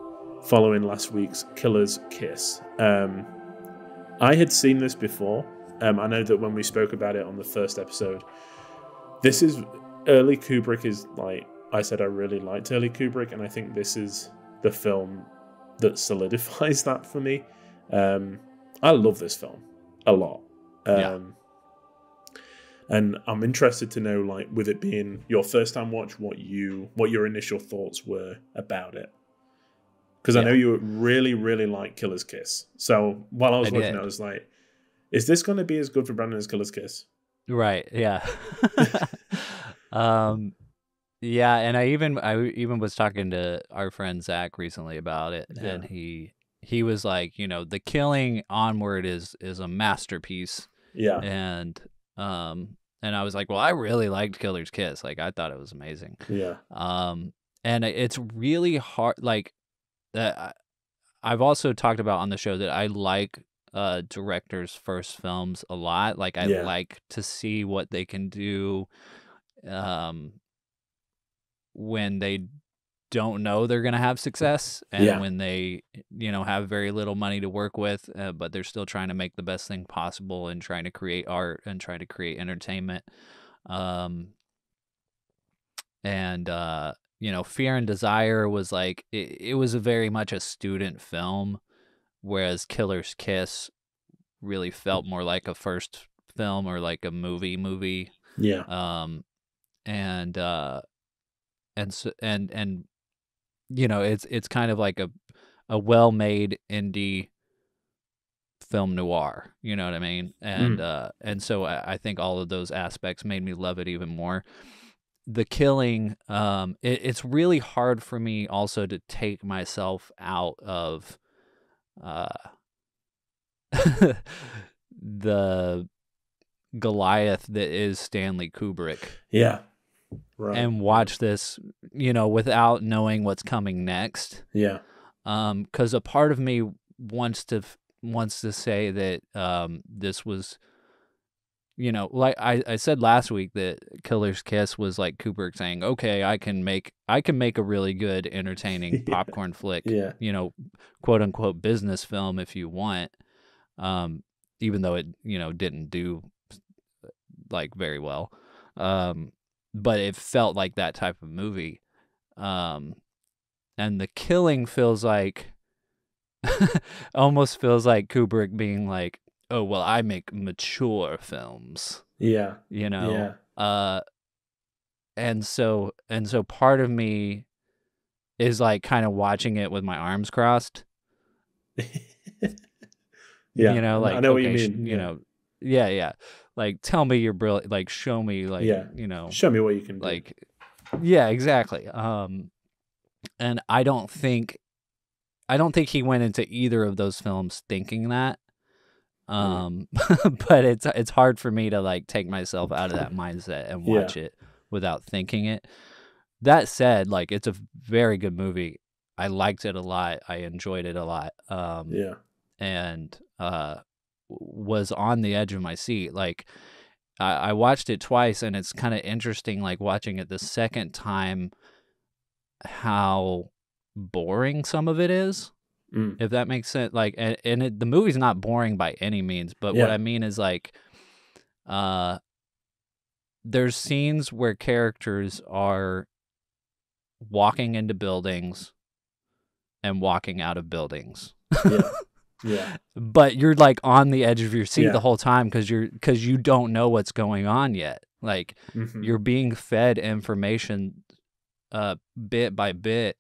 [SPEAKER 5] Following last week's Killer's Kiss. I had seen this before. I know that when we spoke about it on the first episode, this is early Kubrick. Is like I said, I really liked early Kubrick, and I think this is the film that solidifies that for me. I love this film a lot. And I'm interested to know, like, with it being your first time watch, what your initial thoughts were about it. Because I know you really, really like Killer's Kiss. So while I was watching it, I was like, is this going to be as good for Brandon as Killer's Kiss?
[SPEAKER 8] Right, yeah. Yeah, and I even was talking to our friend Zach recently about it, and he was like, you know, The Killing onward is a masterpiece. Yeah. And I was like, well, I really liked Killer's Kiss. Like, I thought it was amazing. Yeah. And it's really hard. Like, I've also talked about on the show that I like directors' first films a lot. Like, I like to see what they can do when they don't know they're going to have success, and when they, you know, have very little money to work with, but they're still trying to make the best thing possible and trying to create art and trying to create entertainment. You know, Fear and Desire was like, it was very much a student film, whereas Killer's Kiss really felt more like a first film or like a movie. Yeah. You know, it's kind of like a well-made indie film noir, you know what I mean? And so I think all of those aspects made me love it even more. The Killing, it's really hard for me also to take myself out of the Goliath that is Stanley Kubrick. Yeah. Right. And watch this, you know, without knowing what's coming next. Yeah. Because a part of me wants to say that this was, you know, like I said last week that Killer's Kiss was like Kubrick saying, okay, I can make a really good, entertaining popcorn flick, you know, quote unquote business film if you want, even though it, you know, didn't do like very well. But it felt like that type of movie. And The Killing feels like, almost feels like Kubrick being like, oh, well, I make mature films. Yeah. You know? Yeah. And so part of me is like kind of watching it with my arms crossed. Yeah. You know, like, I know what you mean. You know, yeah. Like, tell me you're brilliant. Like, show me, like, you know. Show me what you can do. Like, yeah, exactly. And I don't think he went into either of those films thinking that. But it's hard for me to, like, take myself out of that mindset and watch it without thinking it. That said, like, it's a very good movie. I liked it a lot. I enjoyed it a lot. And was on the edge of my seat. Like, I watched it twice, and it's kind of interesting, like, watching it the second time, how boring some of it is, if that makes sense. Like, the movie's not boring by any means, but what I mean is, like, there's scenes where characters are walking into buildings and walking out of buildings. Yeah. But you're like on the edge of your seat the whole time because you don't know what's going on yet. Like, you're being fed information bit by bit,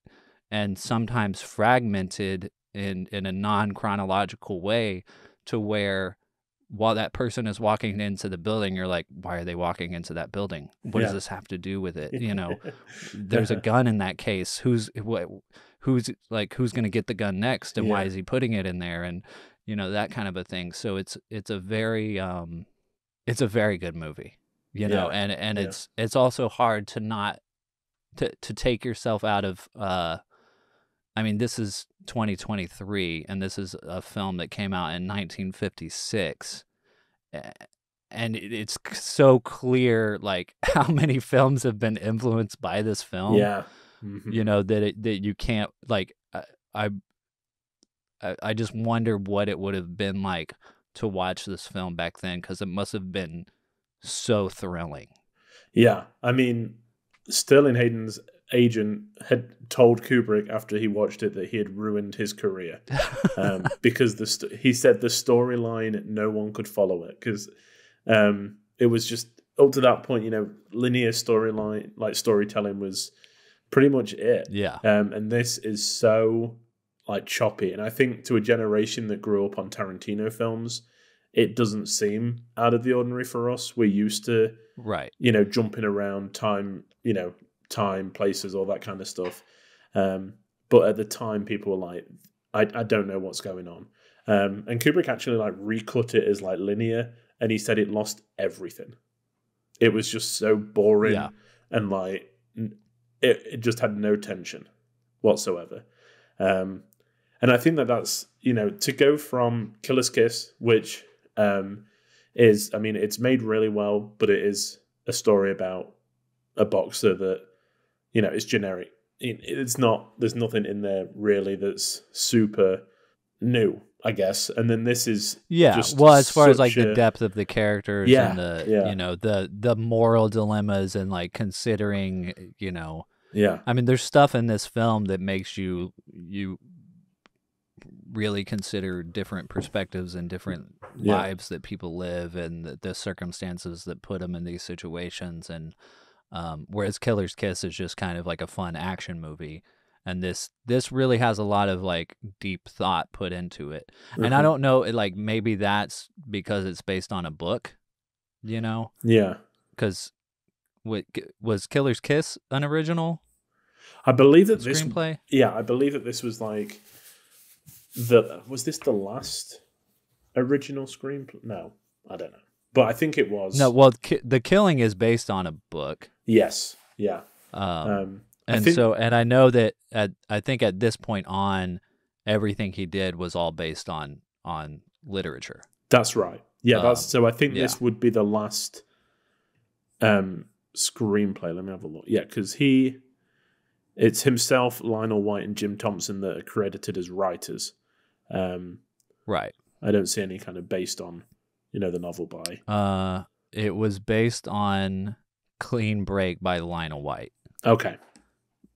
[SPEAKER 8] and sometimes fragmented in a non-chronological way, to where while that person is walking into the building, you're like, why are they walking into that building? What does this have to do with it? You know, there's a gun in that case. Who's going to get the gun next, and why is he putting it in there? And you know, that kind of a thing. So it's a very good movie, you know, and it's also hard to not to take yourself out of I mean, this is 2023 and this is a film that came out in 1956. And it's so clear, like, how many films have been influenced by this film.
[SPEAKER 5] Yeah.
[SPEAKER 8] You know, that you can't, like, I just wonder what it would have been like to watch this film back then, because it must have been so thrilling.
[SPEAKER 5] Yeah, I mean, Sterling Hayden's agent had told Kubrick after he watched it that he had ruined his career because he said the storyline, no one could follow it, because it was just up to that point, you know, linear storyline, like storytelling was pretty much it.
[SPEAKER 8] Yeah.
[SPEAKER 5] And this is so like choppy, and I think to a generation that grew up on Tarantino films, it doesn't seem out of the ordinary for us. We're used to,
[SPEAKER 8] right,
[SPEAKER 5] you know, jumping around time, you know, time, places, all that kind of stuff. But at the time, people were like, I don't know what's going on. And Kubrick actually like recut it as like linear, and he said it lost everything. It was just so boring, and like it just had no tension whatsoever. And I think that's, you know, to go from Killer's Kiss, which is, I mean, it's made really well, but it is a story about a boxer that, you know, is generic. It's not, there's nothing in there really that's super new, I guess. And then this is just
[SPEAKER 8] well, as far as like the depth of the characters and the
[SPEAKER 5] you
[SPEAKER 8] know, the moral dilemmas and like considering, you know, I mean, there's stuff in this film that makes you really consider different perspectives and different lives that people live, and the circumstances that put them in these situations. And whereas Killer's Kiss is just kind of like a fun action movie, and this really has a lot of like deep thought put into it. And I don't know, like maybe that's because it's based on a book, you know? Yeah. Because was Killer's Kiss an original?
[SPEAKER 5] I believe that
[SPEAKER 8] screenplay.
[SPEAKER 5] I believe that this was like was this the last original screenplay? No, I don't know, but I think it was.
[SPEAKER 8] No, well, The Killing is based on a book.
[SPEAKER 5] Yes, yeah.
[SPEAKER 8] And I know that I think at this point on, everything he did was all based on literature.
[SPEAKER 5] That's right. Yeah, so I think this would be the last screenplay. Let me have a look. Yeah, because it's himself, Lionel White, and Jim Thompson that are credited as writers.
[SPEAKER 8] Right.
[SPEAKER 5] I don't see any kind of based on, you know, the novel by.
[SPEAKER 8] It was based on Clean Break by Lionel White.
[SPEAKER 5] Okay.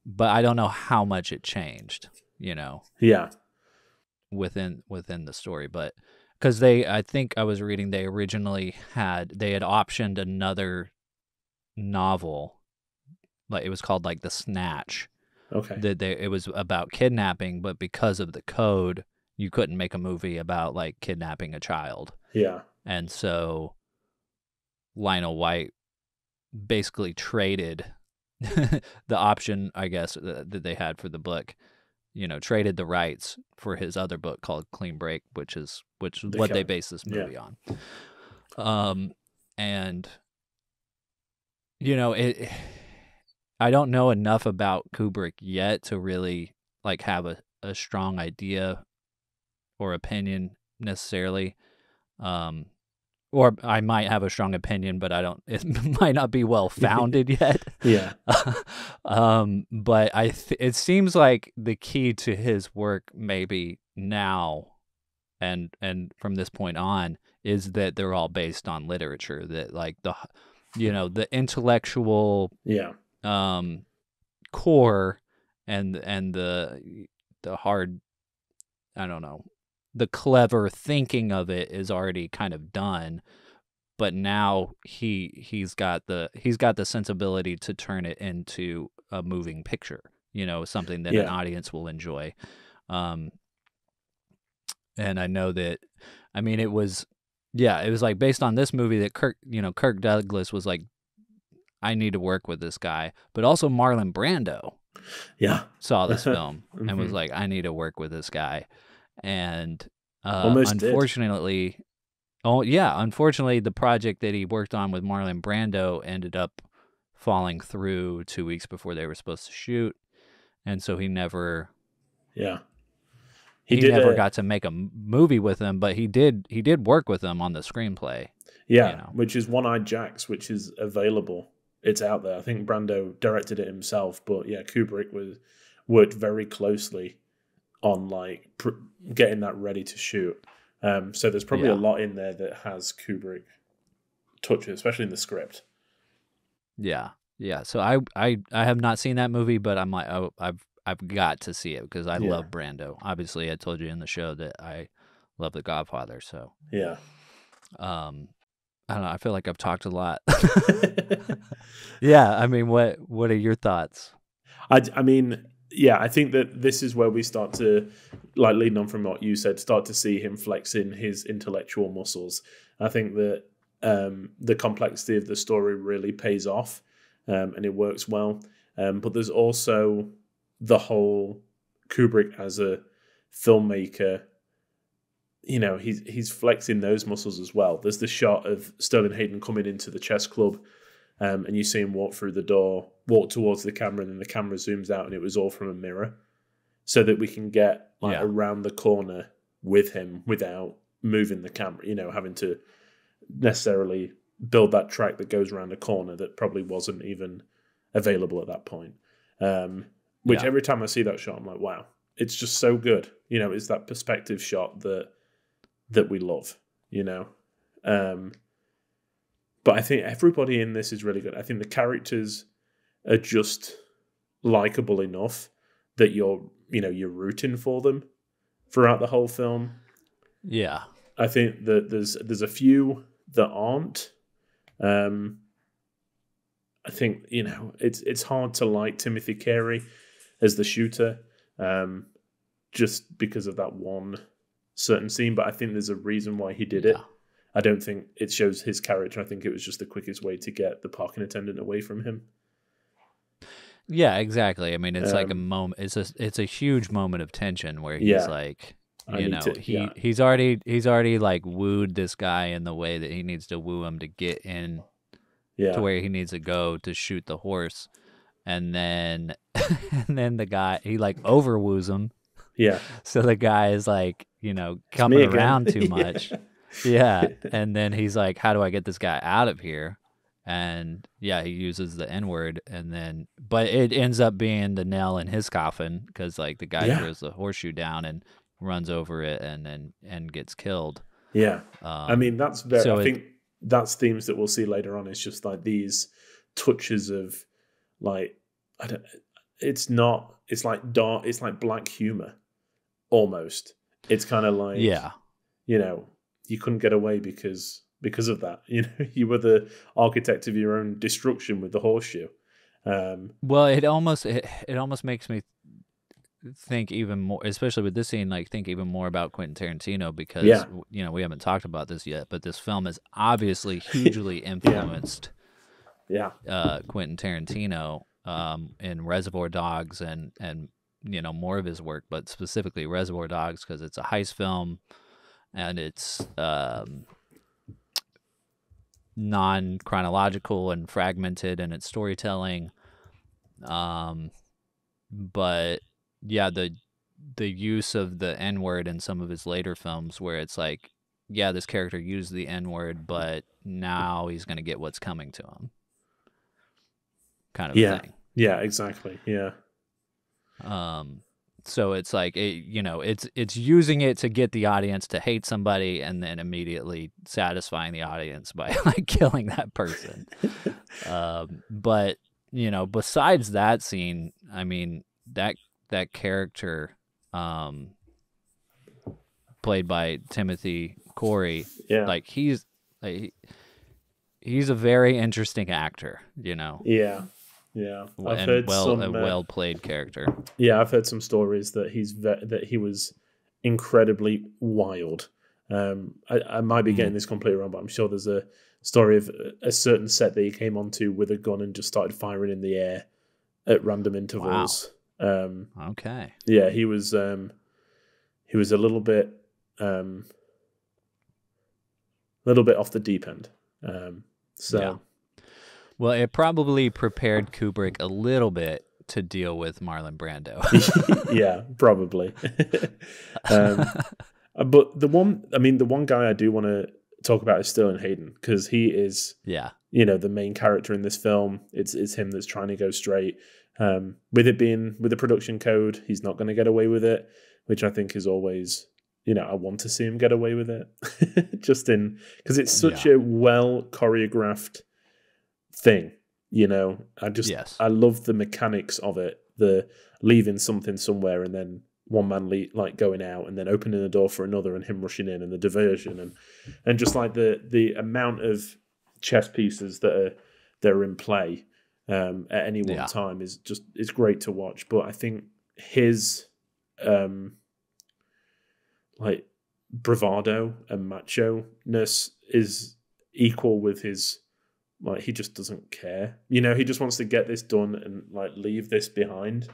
[SPEAKER 8] But I don't know how much it changed, you know.
[SPEAKER 5] Yeah.
[SPEAKER 8] Within the story, but because I think I was reading, they originally had optioned another novel, like it was called like The Snatch.
[SPEAKER 5] Okay.
[SPEAKER 8] It was about kidnapping, but because of the code, you couldn't make a movie about like kidnapping a child.
[SPEAKER 5] Yeah.
[SPEAKER 8] And so Lionel White basically traded the option, I guess, that they had for the book, you know, traded the rights for his other book called Clean Break, which is what they based this movie on. And you know, I don't know enough about Kubrick yet to really like have a strong idea or opinion necessarily. Or I might have a strong opinion, but it might not be well founded yet.
[SPEAKER 5] Yeah.
[SPEAKER 8] But it seems like the key to his work maybe now and from this point on is that they're all based on literature, that like the intellectual core and the hard, I don't know, the clever thinking of it is already kind of done, but now he's got the sensibility to turn it into a moving picture, you know, something that an audience will enjoy. And I know that, I mean, it was like based on this movie that Kirk Douglas was like, I need to work with this guy, but also Marlon Brando saw this film and was like, I need to work with this guy. And
[SPEAKER 5] Almost did.
[SPEAKER 8] Unfortunately, the project that he worked on with Marlon Brando ended up falling through 2 weeks before they were supposed to shoot, and so he never never got to make a movie with him. But he did work with him on the screenplay.
[SPEAKER 5] Yeah, which is One-Eyed Jacks, which is available. It's out there. I think Brando directed it himself, but yeah, Kubrick worked very closely on like getting that ready to shoot. So there's probably a lot in there that has Kubrick touches, especially in the script.
[SPEAKER 8] Yeah. So I have not seen that movie, but I'm like, oh, I've got to see it because I love Brando. Obviously, I told you in the show that I love The Godfather. So
[SPEAKER 5] yeah.
[SPEAKER 8] I don't know. I feel like I've talked a lot. Yeah. I mean, what are your thoughts?
[SPEAKER 5] I mean, yeah, I think that this is where we start to, like, leading on from what you said, start to see him flexing his intellectual muscles. I think that the complexity of the story really pays off, and it works well. But there's also the whole Kubrick as a filmmaker. You know, he's flexing those muscles as well. There's the shot of Sterling Hayden coming into the chess club, and you see him walk through the door, walk towards the camera, and then the camera zooms out, and it was all from a mirror, so that we can get around the corner with him without moving the camera. You know, having to necessarily build that track that goes around a corner that probably wasn't even available at that point. Which every time I see that shot, I'm like, wow, it's just so good. You know, it's that perspective shot that we love, you know. But I think everybody in this is really good. I think the characters are just likable enough that you're rooting for them throughout the whole film.
[SPEAKER 8] Yeah.
[SPEAKER 5] I think that there's a few that aren't. I think, you know, it's hard to like Timothy Carey as the shooter, just because of that one certain scene, but I think there's a reason why he did it. I don't think it shows his character. I think it was just the quickest way to get the parking attendant away from him.
[SPEAKER 8] Yeah, exactly. I mean, it's like a moment. It's a huge moment of tension where he's like, he's already like wooed this guy in the way that he needs to woo him to get in to where he needs to go to shoot the horse, and then the guy, he like overwoos him. Yeah. So the guy is like, you know, coming around too much. Yeah. And then he's like, how do I get this guy out of here? And yeah, he uses the N-word, but it ends up being the nail in his coffin because like the guy throws the horseshoe down and runs over it and gets killed. Yeah.
[SPEAKER 5] I mean, I think that's themes that we'll see later on. It's just like these touches of like, it's like dark, it's like black humor almost. It's kind of like, you know, you couldn't get away because of that. You know, you were the architect of your own destruction with the horseshoe.
[SPEAKER 8] Well, it almost makes me think even more, especially with this scene, like think even more about Quentin Tarantino because you know, we haven't talked about this yet, but this film is obviously hugely influenced Quentin Tarantino in Reservoir Dogs and you know, more of his work, but specifically Reservoir Dogs because it's a heist film and it's non-chronological and fragmented in its storytelling. But yeah, the use of the N-word in some of his later films where it's like, yeah, this character used the N-word, but now he's going to get what's coming to him. Kind of thing.
[SPEAKER 5] Yeah, exactly. Yeah.
[SPEAKER 8] So it's like, you know, it's using it to get the audience to hate somebody and then immediately satisfying the audience by like killing that person. But, you know, besides that scene, I mean, that character, played by Timothy Corey, like he's a very interesting actor, you know? Yeah.
[SPEAKER 5] Yeah,
[SPEAKER 8] I've heard a well-played character.
[SPEAKER 5] Yeah, I've heard some stories that he was incredibly wild. I might be getting this completely wrong, but I'm sure there's a story of a certain set that he came onto with a gun and just started firing in the air at random intervals.
[SPEAKER 8] Wow. Okay.
[SPEAKER 5] Yeah, he was a little bit off the deep end. So,
[SPEAKER 8] well, it probably prepared Kubrick a little bit to deal with Marlon Brando.
[SPEAKER 5] yeah, probably. But the one guy I do want to talk about is Sterling Hayden, because he is, the main character in this film. It's him that's trying to go straight. With the production code, he's not going to get away with it, which I think is always, I want to see him get away with it, because it's such a well choreographed thing. I love the mechanics of it, the leaving something somewhere and then one man going out and then opening the door for another and him rushing in, and the diversion and just like the amount of chess pieces that are in play at any one time is great to watch. But I think his bravado and macho-ness is equal with his, he just doesn't care. He just wants to get this done and leave this behind.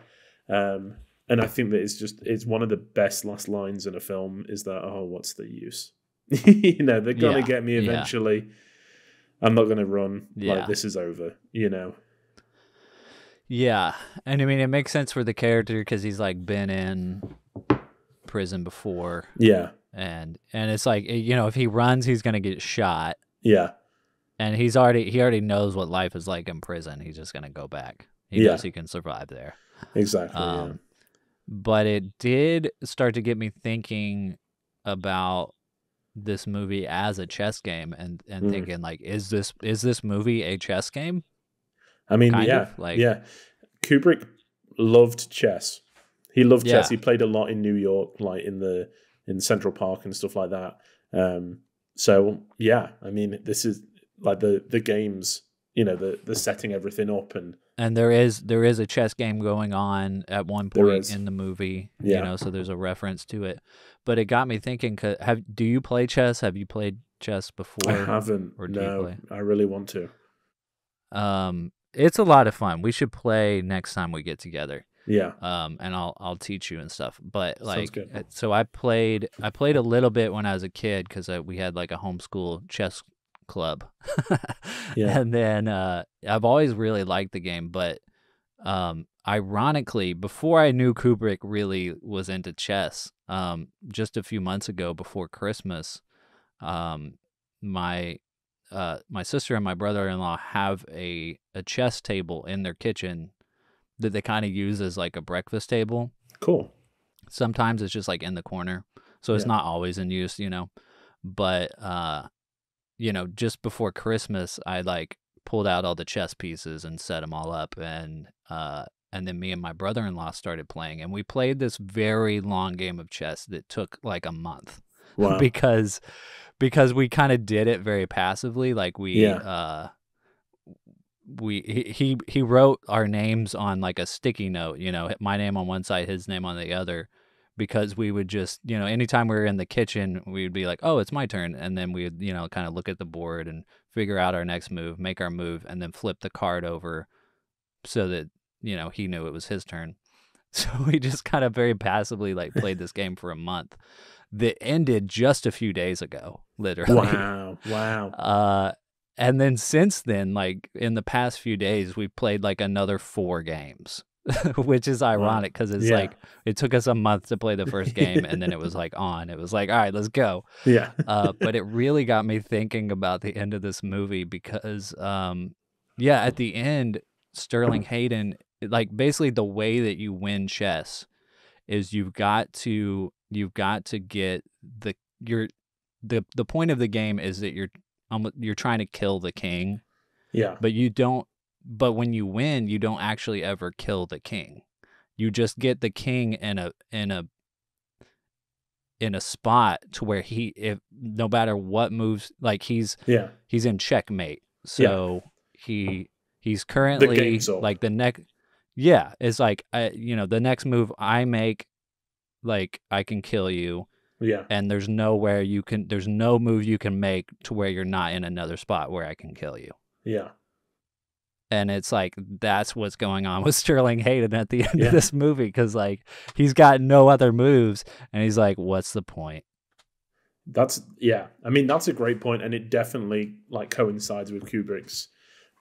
[SPEAKER 5] And I think that it's one of the best last lines in a film is that, oh, what's the use? They're going to get me eventually. Yeah. I'm not going to run. This is over,
[SPEAKER 8] Yeah. And I mean, it makes sense for the character because he's been in prison before.
[SPEAKER 5] Yeah.
[SPEAKER 8] And it's if he runs, he's going to get shot.
[SPEAKER 5] Yeah.
[SPEAKER 8] And he already knows what life is like in prison. He's just going to go back. He knows he can survive there.
[SPEAKER 5] Exactly.
[SPEAKER 8] But it did start to get me thinking about this movie as a chess game and thinking is this movie a chess game?
[SPEAKER 5] I mean, Kubrick loved chess. He loved chess. He played a lot in New York, in Central Park and stuff like that. So yeah, I mean, this is the games, the setting everything up
[SPEAKER 8] and there is a chess game going on at one point in the movie, so there's a reference to it. But it got me thinking, do you play chess? Have you played chess before?
[SPEAKER 5] I haven't. I really want to.
[SPEAKER 8] It's a lot of fun. We should play next time we get together.
[SPEAKER 5] Yeah.
[SPEAKER 8] And I'll teach you and stuff. But
[SPEAKER 5] sounds good.
[SPEAKER 8] So I played a little bit when I was a kid because we had a homeschool chess club. And then I've always really liked the game, but ironically, before I knew Kubrick really was into chess, just a few months ago before Christmas, my sister and my brother-in-law have a chess table in their kitchen that they kind of use as a breakfast table.
[SPEAKER 5] Cool.
[SPEAKER 8] Sometimes it's just in the corner, so it's not always in use, but just before Christmas, I pulled out all the chess pieces and set them all up, and then me and my brother-in-law started playing, and we played this very long game of chess that took a month.
[SPEAKER 5] Wow.
[SPEAKER 8] because we kind of did it very passively. He wrote our names on a sticky note, my name on one side, his name on the other, because we would just, anytime we were in the kitchen, we'd be like, oh, it's my turn. And then we'd, kind of look at the board and figure out our next move, make our move, and then flip the card over so that, he knew it was his turn. So we just kind of very passively played this game for a month that ended just a few days ago, literally.
[SPEAKER 5] Wow.
[SPEAKER 8] And then since then, in the past few days, we've played another 4 games. Which is ironic because it's it took us a month to play the first game and then it was on. It was all right, let's go.
[SPEAKER 5] Yeah.
[SPEAKER 8] But it really got me thinking about the end of this movie because, at the end, Sterling Hayden, basically the way that you win chess is you've got to get the point of the game is that you're trying to kill the king.
[SPEAKER 5] Yeah.
[SPEAKER 8] But when you win, you don't actually ever kill the king. You just get the king in a spot to where if no matter what moves, he's in checkmate. So he's currently the next. Yeah, it's the next move I make, I can kill you.
[SPEAKER 5] Yeah.
[SPEAKER 8] And there's no move you can make to where you're not in another spot where I can kill you.
[SPEAKER 5] Yeah.
[SPEAKER 8] And it's that's what's going on with Sterling Hayden at the end of this movie because he's got no other moves and he's what's the point?
[SPEAKER 5] That's I mean, that's a great point, and it definitely like coincides with Kubrick's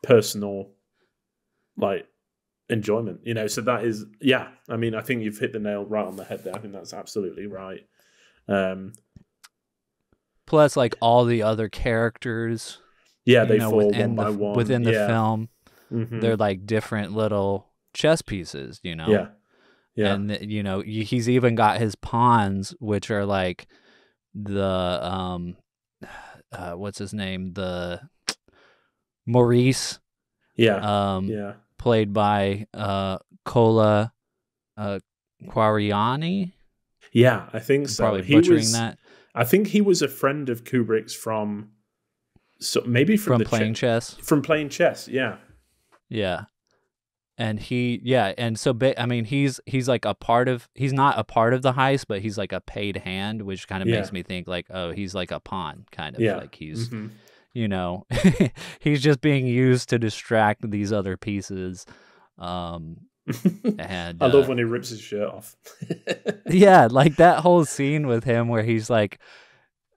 [SPEAKER 5] personal like enjoyment, you know. So that is I mean, I think you've hit the nail right on the head there. I think that's absolutely right.
[SPEAKER 8] Plus, like all the other characters,
[SPEAKER 5] they fall one by one
[SPEAKER 8] within the film. They're like different little chess pieces, you know. And you know, he's even got his pawns, which are like the what's his name, the Maurice, played by Cola Quariani.
[SPEAKER 5] I think so.
[SPEAKER 8] Probably butchering that.
[SPEAKER 5] I think he was a friend of Kubrick's from
[SPEAKER 8] playing chess.
[SPEAKER 5] From playing chess,
[SPEAKER 8] yeah. And I mean, he's like he's not a part of the heist, but he's like a paid hand, which kind of makes me think like, oh, he's like a pawn, kind of like he's, you know, he's just being used to distract these other pieces. And
[SPEAKER 5] I love when he rips his shirt off.
[SPEAKER 8] Like that whole scene with him where he's like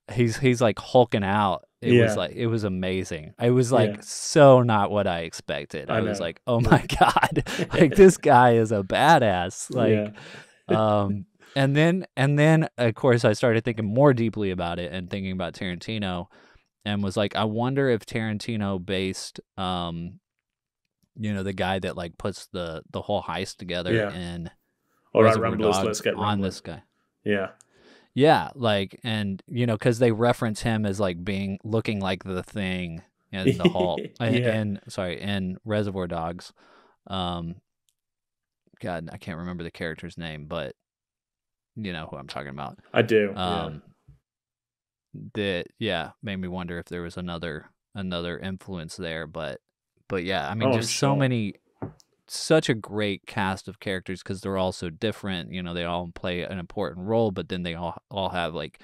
[SPEAKER 8] hulking out. It was amazing. It was like so not what I expected. I was like, oh my God, like this guy is a badass. Like, and then of course I started thinking more deeply about it and thinking about Tarantino, and was like, I wonder if Tarantino based, you know, the guy that like puts the whole heist together in Reservoir Dogs
[SPEAKER 5] let's get
[SPEAKER 8] on this guy.
[SPEAKER 5] Yeah,
[SPEAKER 8] like, and you know, because they reference him as like looking like the Thing in the Hall, in Reservoir Dogs. God, I can't remember the character's name, but you know who I'm talking about.
[SPEAKER 5] I do.
[SPEAKER 8] That made me wonder if there was another influence there, but I mean, just so many. Such a great cast of characters because they're all so different. You know, they all play an important role, but then they all have like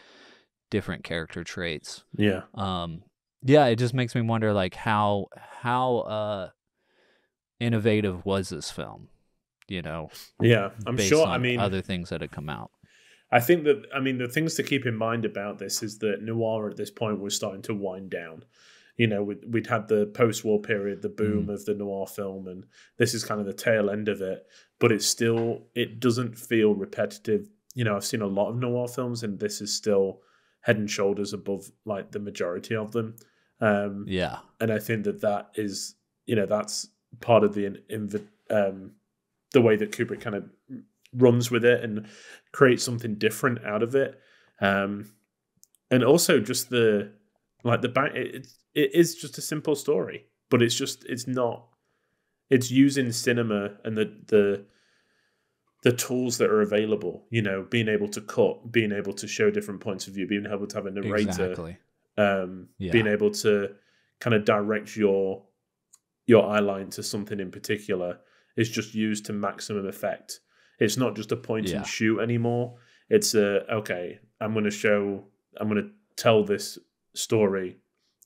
[SPEAKER 8] different character traits. It just makes me wonder like how innovative was this film? You know,
[SPEAKER 5] I'm sure. I mean,
[SPEAKER 8] other things that had come out.
[SPEAKER 5] I think that the things to keep in mind about this is that noir at this point was starting to wind down. You know, we'd had the post-war period, the boom of the noir film, and this is kind of the tail end of it. But it doesn't feel repetitive. You know, I've seen a lot of noir films, and this is still head and shoulders above like the majority of them. And I think that is, you know, that's part of the way that Kubrick kind of runs with it and creates something different out of it. And also just it is just a simple story, but it's using cinema and the tools that are available, you know, being able to cut, being able to show different points of view, being able to have a narrator, being able to kind of direct your eye line to something in particular is just used to maximum effect. It's not just a point and shoot anymore. It's I'm going to tell this story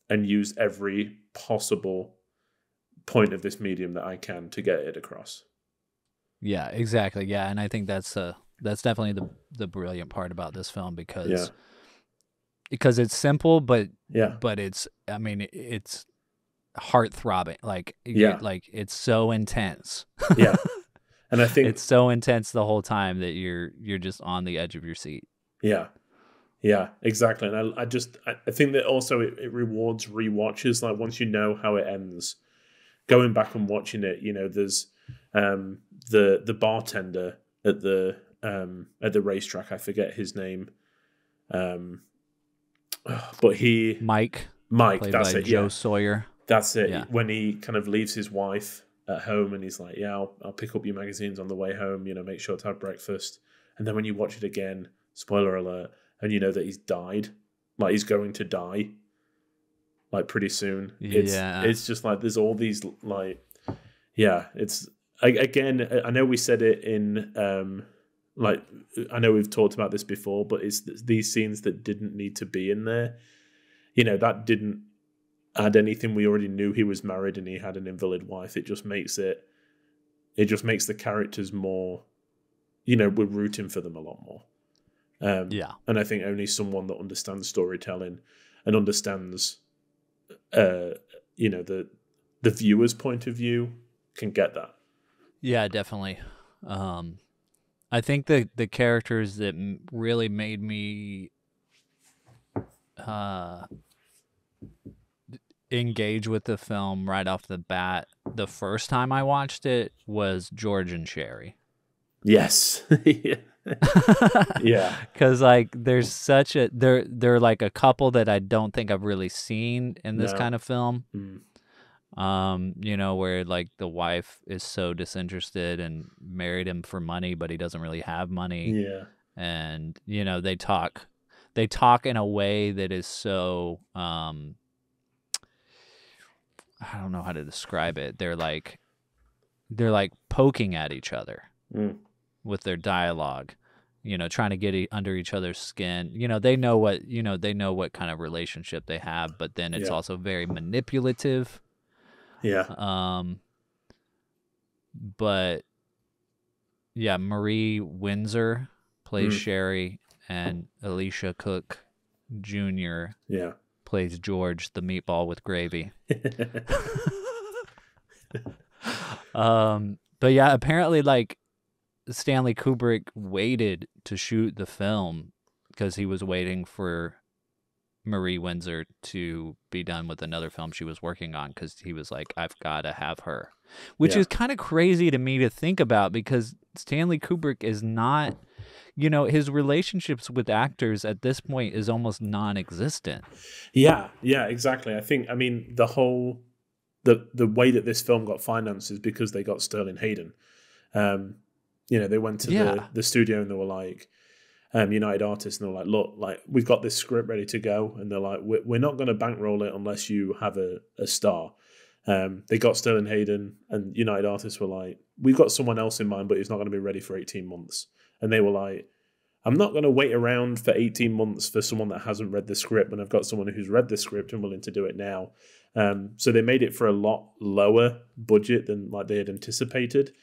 [SPEAKER 5] and use every possible point of this medium that I can to get it across.
[SPEAKER 8] Yeah, exactly. Yeah, and I think that's definitely the brilliant part about this film because it's simple, but it's, I mean, it's heart-throbbing. Like it's so intense.
[SPEAKER 5] And I think
[SPEAKER 8] it's so intense the whole time that you're just on the edge of your seat.
[SPEAKER 5] Yeah, exactly. And I think that also it rewards rewatches. Like once you know how it ends, going back and watching it, you know, there's the bartender at the racetrack. I forget his name, but
[SPEAKER 8] Mike.
[SPEAKER 5] That's it.
[SPEAKER 8] Joe Sawyer.
[SPEAKER 5] That's it.
[SPEAKER 8] Yeah.
[SPEAKER 5] When he kind of leaves his wife at home and he's like, I'll pick up your magazines on the way home. You know, make sure to have breakfast. And then when you watch it again, spoiler alert. And you know that he's died, like he's going to die, like pretty soon. It's just like there's all these like, it's again. I know we said it in like I know we've talked about this before, but it's these scenes that didn't need to be in there. You know, that didn't add anything. We already knew he was married and he had an invalid wife. It just makes the characters more. You know, we're rooting for them a lot more. And I think only someone that understands storytelling and understands, the viewer's point of view can get that.
[SPEAKER 8] Yeah, definitely. I think the characters that really made me engage with the film right off the bat the first time I watched it was George and Sherry.
[SPEAKER 5] Yes. Yeah.
[SPEAKER 8] Because like there's such a they're like a couple that I don't think I've really seen in this kind of film. Where like the wife is so disinterested and married him for money, but he doesn't really have money.
[SPEAKER 5] Yeah.
[SPEAKER 8] And they talk in a way that is so I don't know how to describe it. They're like poking at each other with their dialogue, trying to get under each other's skin. They know what kind of relationship they have, but then it's also very manipulative.
[SPEAKER 5] Yeah.
[SPEAKER 8] But yeah, Marie Windsor plays Sherry, and Elisha Cook Jr. plays George, the meatball with gravy. But yeah, apparently like Stanley Kubrick waited to shoot the film because he was waiting for Marie Windsor to be done with another film she was working on, because he was like, I've got to have her, which is kind of crazy to me to think about, because Stanley Kubrick is not, his relationships with actors at this point is almost non-existent. Yeah,
[SPEAKER 5] exactly. I mean, the whole, the way that this film got financed is because they got Sterling Hayden. They went to the studio and they were like, United Artists, and they're like, look, like we've got this script ready to go, and they're like, we're not going to bankroll it unless you have a star. They got Sterling Hayden, and United Artists were like, we've got someone else in mind, but he's not going to be ready for 18 months. And they were like, I'm not going to wait around for 18 months for someone that hasn't read the script, when I've got someone who's read the script and willing to do it now. So they made it for a lot lower budget than like they had anticipated.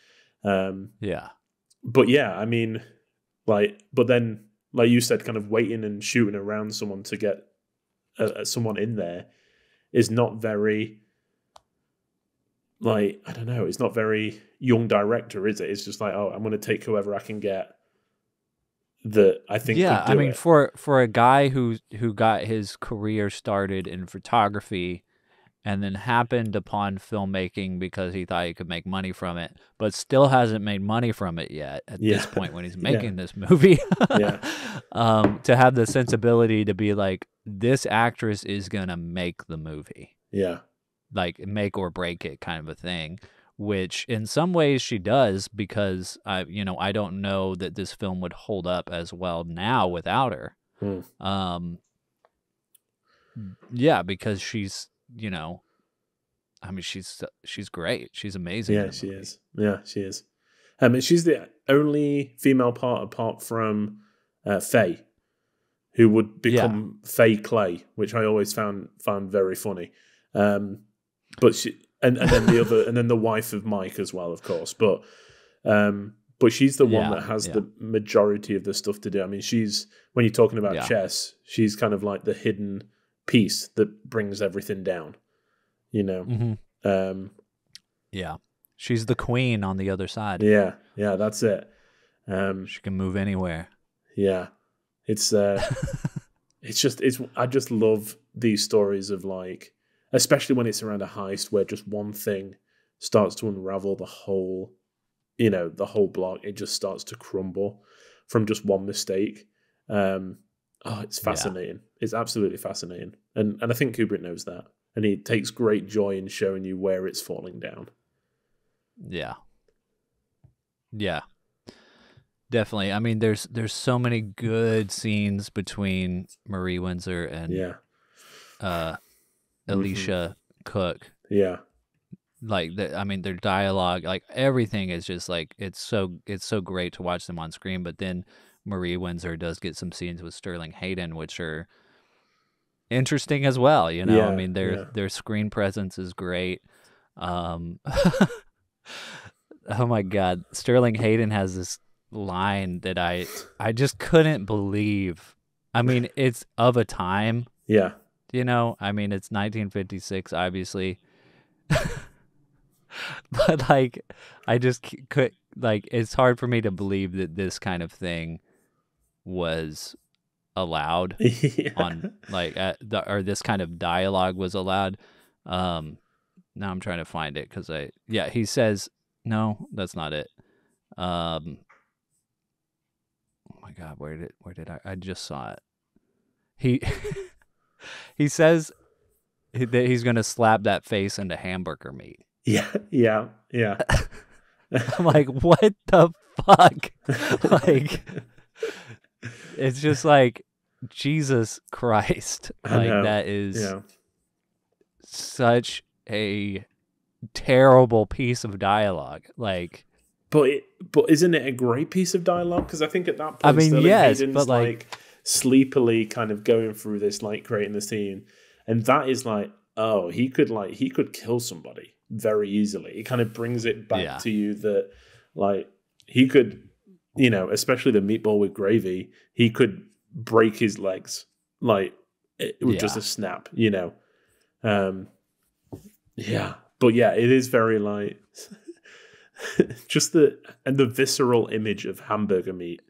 [SPEAKER 5] But yeah, I mean, but then, like you said, kind of waiting and shooting around someone to get someone in there is not very, like, I don't know, it's not very young director, is it? It's just like, oh, I'm going to take whoever I can get that I think could do
[SPEAKER 8] I mean,
[SPEAKER 5] it.
[SPEAKER 8] for a guy who got his career started in photography and then happened upon filmmaking because he thought he could make money from it, but still hasn't made money from it yet at this point when he's making this movie. To have the sensibility to be like, this actress is going to make the movie.
[SPEAKER 5] Yeah.
[SPEAKER 8] Like make or break it kind of a thing, which in some ways she does, because I don't know that this film would hold up as well now without her. Because she's, I mean, she's great. She's amazing.
[SPEAKER 5] Yeah, she is. Yeah, she is. She's the only female part apart from Faye, who would become Faye Clay, which I always found very funny. But she and then the other, and then the wife of Mike as well, of course. But she's the one that has the majority of the stuff to do. I mean, she's, when you're talking about chess, she's kind of like the hidden piece that brings everything down.
[SPEAKER 8] She's the queen on the other side.
[SPEAKER 5] Yeah, that's it.
[SPEAKER 8] She can move anywhere.
[SPEAKER 5] Yeah, I just love these stories of, like, especially when it's around a heist where just one thing starts to unravel the whole block. It just starts to crumble from just one mistake. It's fascinating. It's absolutely fascinating. And I think Kubrick knows that. And he takes great joy in showing you where it's falling down. Yeah.
[SPEAKER 8] Definitely. I mean, there's so many good scenes between Marie Windsor and Elisha Cook.
[SPEAKER 5] Yeah.
[SPEAKER 8] Like, their dialogue, like everything is just like, it's so great to watch them on screen. But then Marie Windsor does get some scenes with Sterling Hayden, which are interesting as well. Their screen presence is great. Oh my God, Sterling Hayden has this line that I just couldn't believe. I mean, it's of a time,
[SPEAKER 5] Yeah.
[SPEAKER 8] you know. I mean, it's 1956, obviously, but like, I just could like. It's hard for me to believe that this kind of thing was allowed
[SPEAKER 5] Yeah.
[SPEAKER 8] on like or this kind of dialogue was allowed. Now I'm trying to find it because he says no, that's not it. Oh my God, where did I just saw it. He he says that he's gonna slap that face into hamburger meat.
[SPEAKER 5] Yeah.
[SPEAKER 8] I'm like, what the fuck? Like, it's just like, Jesus Christ. Like, that is such a terrible piece of dialogue. Like,
[SPEAKER 5] but isn't it a great piece of dialogue? Because I think at that point,
[SPEAKER 8] I mean,
[SPEAKER 5] Sterling
[SPEAKER 8] yes,
[SPEAKER 5] Hayden's
[SPEAKER 8] but like
[SPEAKER 5] sleepily kind of going through this, like creating the scene, and that is like, oh, he could kill somebody very easily. It kind of brings it back to you that like he could, you know, especially the meatball with gravy, he could break his legs like with just a snap, you know. But it is very like just the visceral image of hamburger meat.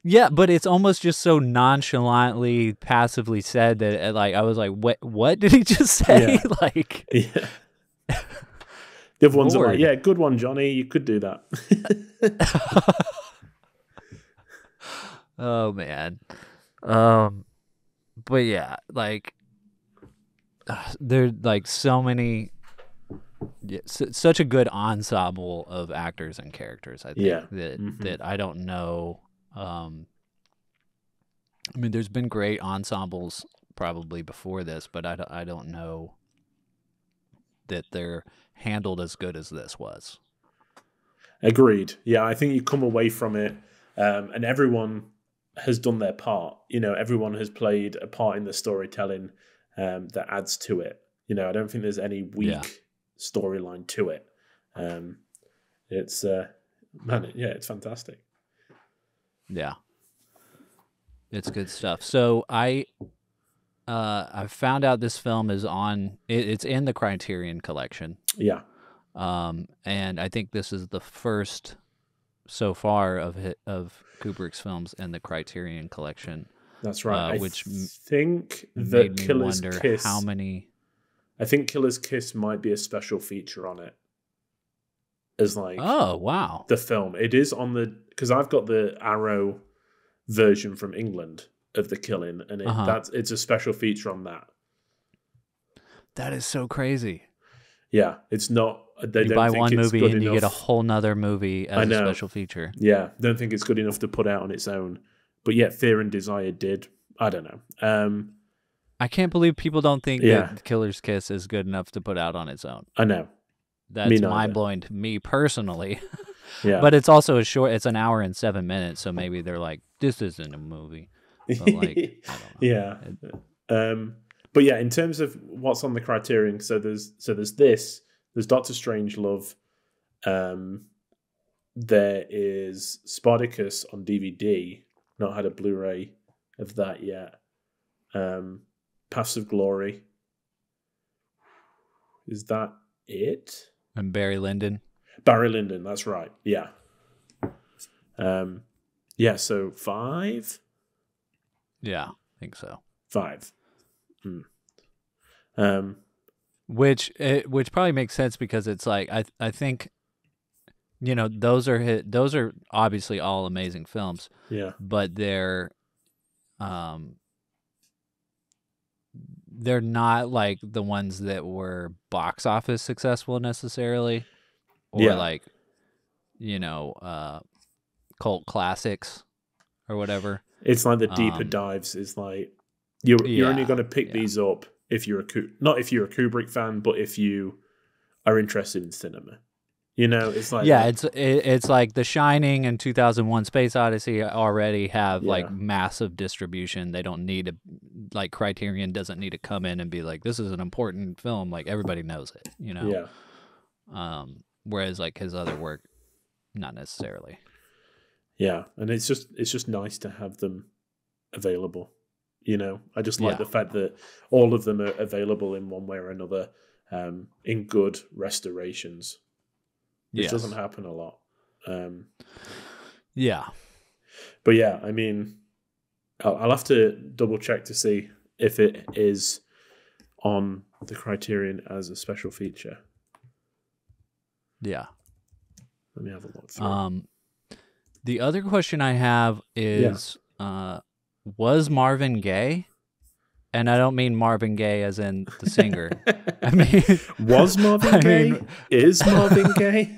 [SPEAKER 8] Yeah, but it's almost just so nonchalantly, passively said that like I was like, what did he just say? Like,
[SPEAKER 5] the other ones are like, yeah, good one, Johnny. You could do that.
[SPEAKER 8] Oh man, but yeah, like there's like so many, such a good ensemble of actors and characters. I think that I don't know. I mean, there's been great ensembles probably before this, but I don't know that they're handled as good as this was.
[SPEAKER 5] Agreed. Yeah, I think you come away from it, and everyone has done their part. You know, everyone has played a part in the storytelling that adds to it. You know, I don't think there's any weak storyline to it. It's it's fantastic.
[SPEAKER 8] Yeah, it's good stuff. So I found out this film is on. It's in the Criterion Collection.
[SPEAKER 5] Yeah.
[SPEAKER 8] And I think this is the first so far of Kubrick's films in the Criterion Collection.
[SPEAKER 5] That's right.
[SPEAKER 8] Which
[SPEAKER 5] think
[SPEAKER 8] made
[SPEAKER 5] that
[SPEAKER 8] me
[SPEAKER 5] Killer's
[SPEAKER 8] wonder
[SPEAKER 5] Kiss.
[SPEAKER 8] how many.
[SPEAKER 5] I think Killer's Kiss might be a special feature on it. As like,
[SPEAKER 8] oh wow,
[SPEAKER 5] the film. It is on the, because I've got the Arrow version from England of The Killing, and it's a special feature on that.
[SPEAKER 8] That is so crazy.
[SPEAKER 5] Yeah, it's not. They
[SPEAKER 8] you buy
[SPEAKER 5] don't think
[SPEAKER 8] one
[SPEAKER 5] it's
[SPEAKER 8] movie
[SPEAKER 5] good
[SPEAKER 8] and you
[SPEAKER 5] enough.
[SPEAKER 8] get a whole nother movie as a special feature.
[SPEAKER 5] Yeah, don't think it's good enough to put out on its own. But yet, Fear and Desire did. I don't know.
[SPEAKER 8] I can't believe people don't think that Killer's Kiss is good enough to put out on its own.
[SPEAKER 5] I know.
[SPEAKER 8] That's mind-blowing to me personally.
[SPEAKER 5] Yeah.
[SPEAKER 8] But it's also it's an hour and 7 minutes, so maybe they're like, this isn't a movie. But like, I don't know.
[SPEAKER 5] Yeah. But yeah, in terms of what's on the Criterion, so there's this, there's Doctor Strangelove, there is Spartacus on DVD, not had a Blu-ray of that yet. Paths of Glory. Is that it?
[SPEAKER 8] And Barry Lyndon.
[SPEAKER 5] Barry Lyndon, that's right. Yeah. So 5?
[SPEAKER 8] Yeah, I think so.
[SPEAKER 5] 5.
[SPEAKER 8] Which probably makes sense because it's like I think, you know, those are obviously all amazing films.
[SPEAKER 5] Yeah.
[SPEAKER 8] But they're not like the ones that were box office successful necessarily, or like, you know, cult classics or whatever.
[SPEAKER 5] It's like the deeper dives is like you're only going to pick these up if you're not if you're a Kubrick fan, but if you are interested in cinema. You know, it's like
[SPEAKER 8] it's like The Shining and 2001: Space Odyssey already have like massive distribution. They don't need to, like, Criterion doesn't need to come in and be like, this is an important film. Like, everybody knows it, you know.
[SPEAKER 5] Yeah.
[SPEAKER 8] Whereas like his other work not necessarily.
[SPEAKER 5] Yeah, and it's just nice to have them available. You know, I just like the fact that all of them are available in one way or another, in good restorations. Which doesn't happen a lot.
[SPEAKER 8] Yeah.
[SPEAKER 5] But yeah, I mean, I'll have to double check to see if it is on the Criterion as a special feature.
[SPEAKER 8] Yeah.
[SPEAKER 5] Let me have a look through.
[SPEAKER 8] The other question I have is, was Marvin gay? And I don't mean Marvin Gaye as in the singer. I mean,
[SPEAKER 5] was Marvin gay? Is Marvin gay?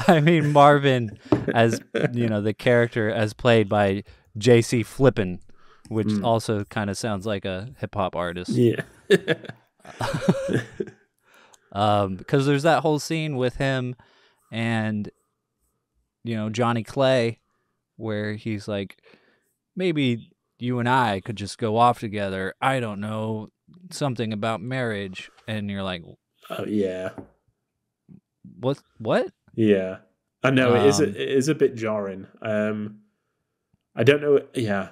[SPEAKER 8] I mean Marvin as, the character as played by J.C. Flippin, which also kind of sounds like a hip hop artist.
[SPEAKER 5] Yeah.
[SPEAKER 8] Because there's that whole scene with him and, Johnny Clay, where he's like, maybe you and I could just go off together. I don't know, something about marriage. And you're like,
[SPEAKER 5] oh, yeah.
[SPEAKER 8] What?
[SPEAKER 5] Yeah. I know, it is a bit jarring. I don't know. Yeah.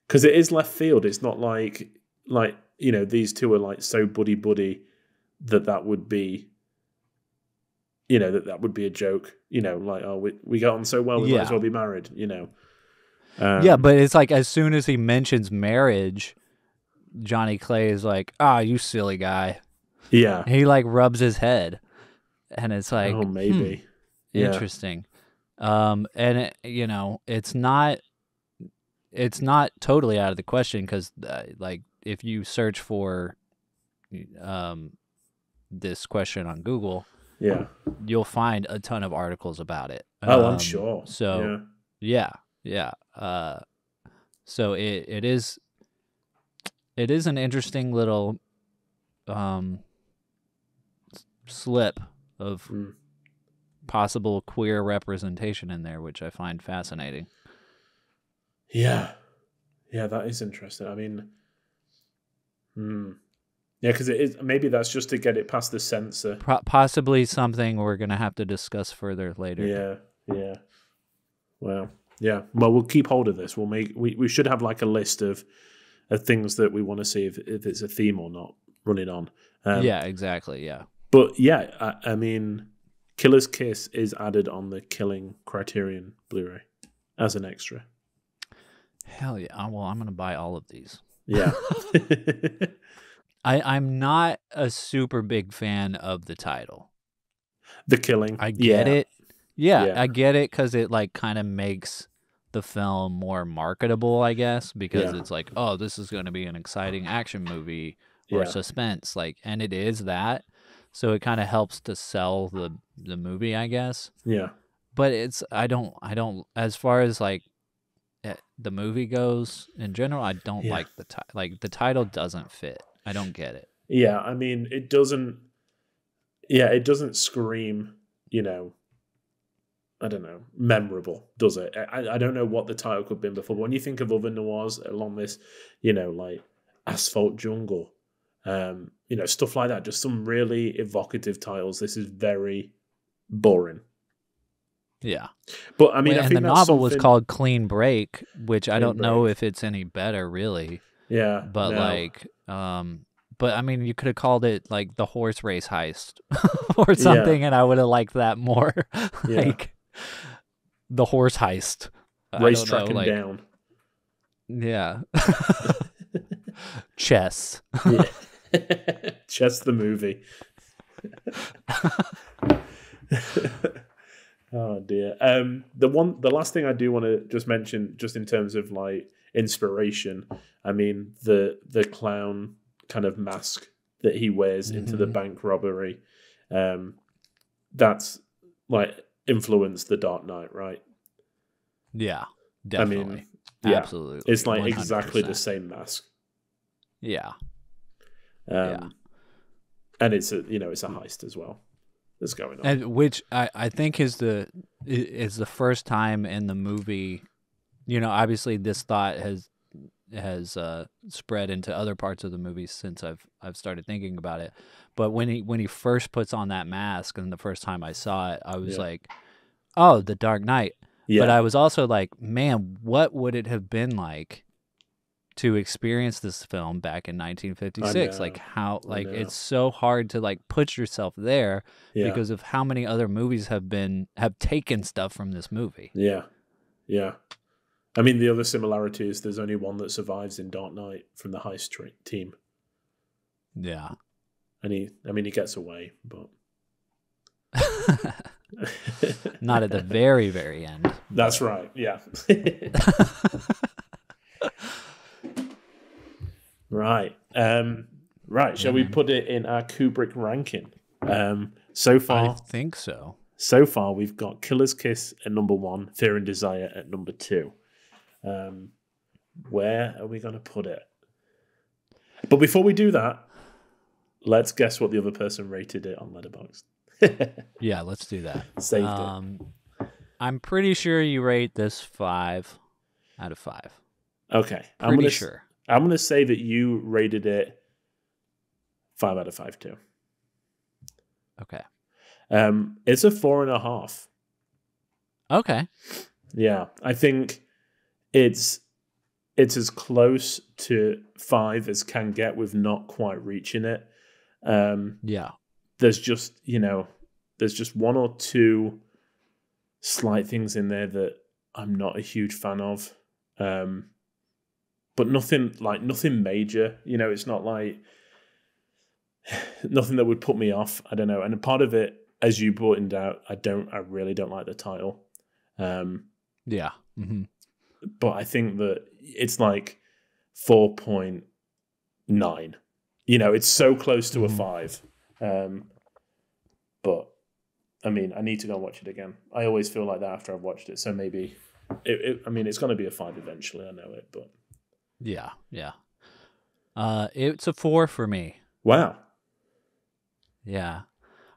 [SPEAKER 5] Because it is left field. It's not like, these two are like so buddy that would be, that would be a joke, like, oh, we got on so well, we might as well be married,
[SPEAKER 8] yeah, but it's like as soon as he mentions marriage, Johnny Clay is like, you silly guy.
[SPEAKER 5] Yeah.
[SPEAKER 8] And he like rubs his head. And it's like,
[SPEAKER 5] oh, maybe.
[SPEAKER 8] Interesting. And it's not totally out of the question because like if you search for this question on Google, you'll find a ton of articles about it.
[SPEAKER 5] Oh, I'm sure.
[SPEAKER 8] So yeah. So it is an interesting little slip of possible queer representation in there, which I find fascinating.
[SPEAKER 5] Yeah, that is interesting. I mean, yeah, because it is, maybe that's just to get it past the censor.
[SPEAKER 8] Possibly something we're gonna have to discuss further later.
[SPEAKER 5] Yeah. Well, yeah. Well, we'll keep hold of this. We should have like a list of things that we want to see if it's a theme or not running on.
[SPEAKER 8] Yeah, exactly. Yeah.
[SPEAKER 5] But yeah, I mean, Killer's Kiss is added on the Killing Criterion Blu-ray as an extra.
[SPEAKER 8] Hell yeah. Well, I'm going to buy all of these.
[SPEAKER 5] Yeah.
[SPEAKER 8] I'm not a super big fan of the title.
[SPEAKER 5] The Killing.
[SPEAKER 8] I get it. Yeah, I get it because it like kind of makes the film more marketable, I guess, because it's like, oh, this is going to be an exciting action movie or suspense, like, and it is that. So it kind of helps to sell the movie, I guess.
[SPEAKER 5] Yeah.
[SPEAKER 8] But I don't as far as like the movie goes in general, I don't like the title. Like the title doesn't fit. I don't get it.
[SPEAKER 5] Yeah, I mean, it doesn't scream, I don't know, memorable, does it? I don't know what the title could have been before. But when you think of other noirs along this, like Asphalt Jungle, stuff like that, just some really evocative titles. This is very boring.
[SPEAKER 8] Yeah.
[SPEAKER 5] But I mean, I think
[SPEAKER 8] the novel was called Clean Break, which I don't know if it's any better, really.
[SPEAKER 5] Yeah.
[SPEAKER 8] But but I mean, you could have called it like the horse race heist or something, and I would have liked that more. Like the horse heist.
[SPEAKER 5] Race tracking down.
[SPEAKER 8] Yeah. Chess.
[SPEAKER 5] Yeah. Chess the movie. Oh dear. The last thing I do want to just mention, just in terms of like inspiration, I mean the clown kind of mask that he wears into the bank robbery, that's like influenced The Dark Knight, right?
[SPEAKER 8] Yeah, definitely.
[SPEAKER 5] I mean, yeah,
[SPEAKER 8] absolutely.
[SPEAKER 5] It's like
[SPEAKER 8] 100%.
[SPEAKER 5] Exactly the same mask.
[SPEAKER 8] Yeah.
[SPEAKER 5] And it's a heist as well that's going on,
[SPEAKER 8] and which I think is the first time in the movie. Obviously this thought has has spread into other parts of the movie since I've started thinking about it. But when he first puts on that mask, and the first time I saw it, I was like, oh, The Dark Knight.
[SPEAKER 5] Yeah.
[SPEAKER 8] But I was also like, man, what would it have been like to experience this film back in 1956? Like how, like it's so hard to like put yourself there because of how many other movies have taken stuff from this movie.
[SPEAKER 5] Yeah. I mean, the other similarity is there's only one that survives in Dark Knight from the heist team.
[SPEAKER 8] Yeah.
[SPEAKER 5] And he gets away, but
[SPEAKER 8] not at the very, very end.
[SPEAKER 5] That's right. Yeah. Right. Right. Shall we put it in our Kubrick ranking? So far,
[SPEAKER 8] I think so.
[SPEAKER 5] So far, we've got Killer's Kiss at number 1, Fear and Desire at number 2. Where are we going to put it? But before we do that, let's guess what the other person rated it on Letterboxd.
[SPEAKER 8] Yeah, let's do that.
[SPEAKER 5] Saved it.
[SPEAKER 8] I'm pretty sure you rate this 5 out of 5.
[SPEAKER 5] Okay.
[SPEAKER 8] Pretty sure.
[SPEAKER 5] I'm going to say that you rated it 5 out of 5 too.
[SPEAKER 8] Okay.
[SPEAKER 5] It's a 4.5.
[SPEAKER 8] Okay.
[SPEAKER 5] Yeah, I think it's as close to 5 as can get with not quite reaching it.
[SPEAKER 8] Yeah.
[SPEAKER 5] There's just, there's just one or two slight things in there that I'm not a huge fan of. But nothing major. It's not like nothing that would put me off. I don't know. And a part of it, as you pointed out, I really don't like the title.
[SPEAKER 8] Yeah. Mm-hmm.
[SPEAKER 5] But I think that it's like 4.9. It's so close to a 5. But I mean, I need to go and watch it again. I always feel like that after I've watched it. So maybe it's going to be a 5 eventually. I know it, but
[SPEAKER 8] yeah. It's a 4 for me.
[SPEAKER 5] Wow.
[SPEAKER 8] Yeah.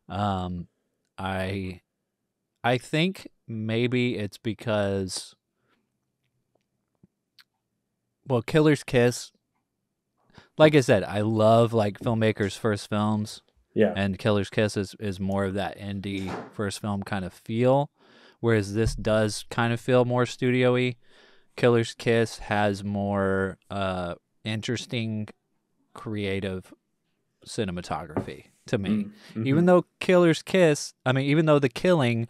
[SPEAKER 8] I think maybe it's because, well, Killer's Kiss, like I said, I love like filmmakers' first films.
[SPEAKER 5] Yeah.
[SPEAKER 8] And Killer's Kiss is more of that indie first film kind of feel, whereas this does kind of feel more studio-y. Killer's Kiss has more interesting, creative cinematography to me.
[SPEAKER 5] Mm-hmm.
[SPEAKER 8] Even though even though The Killing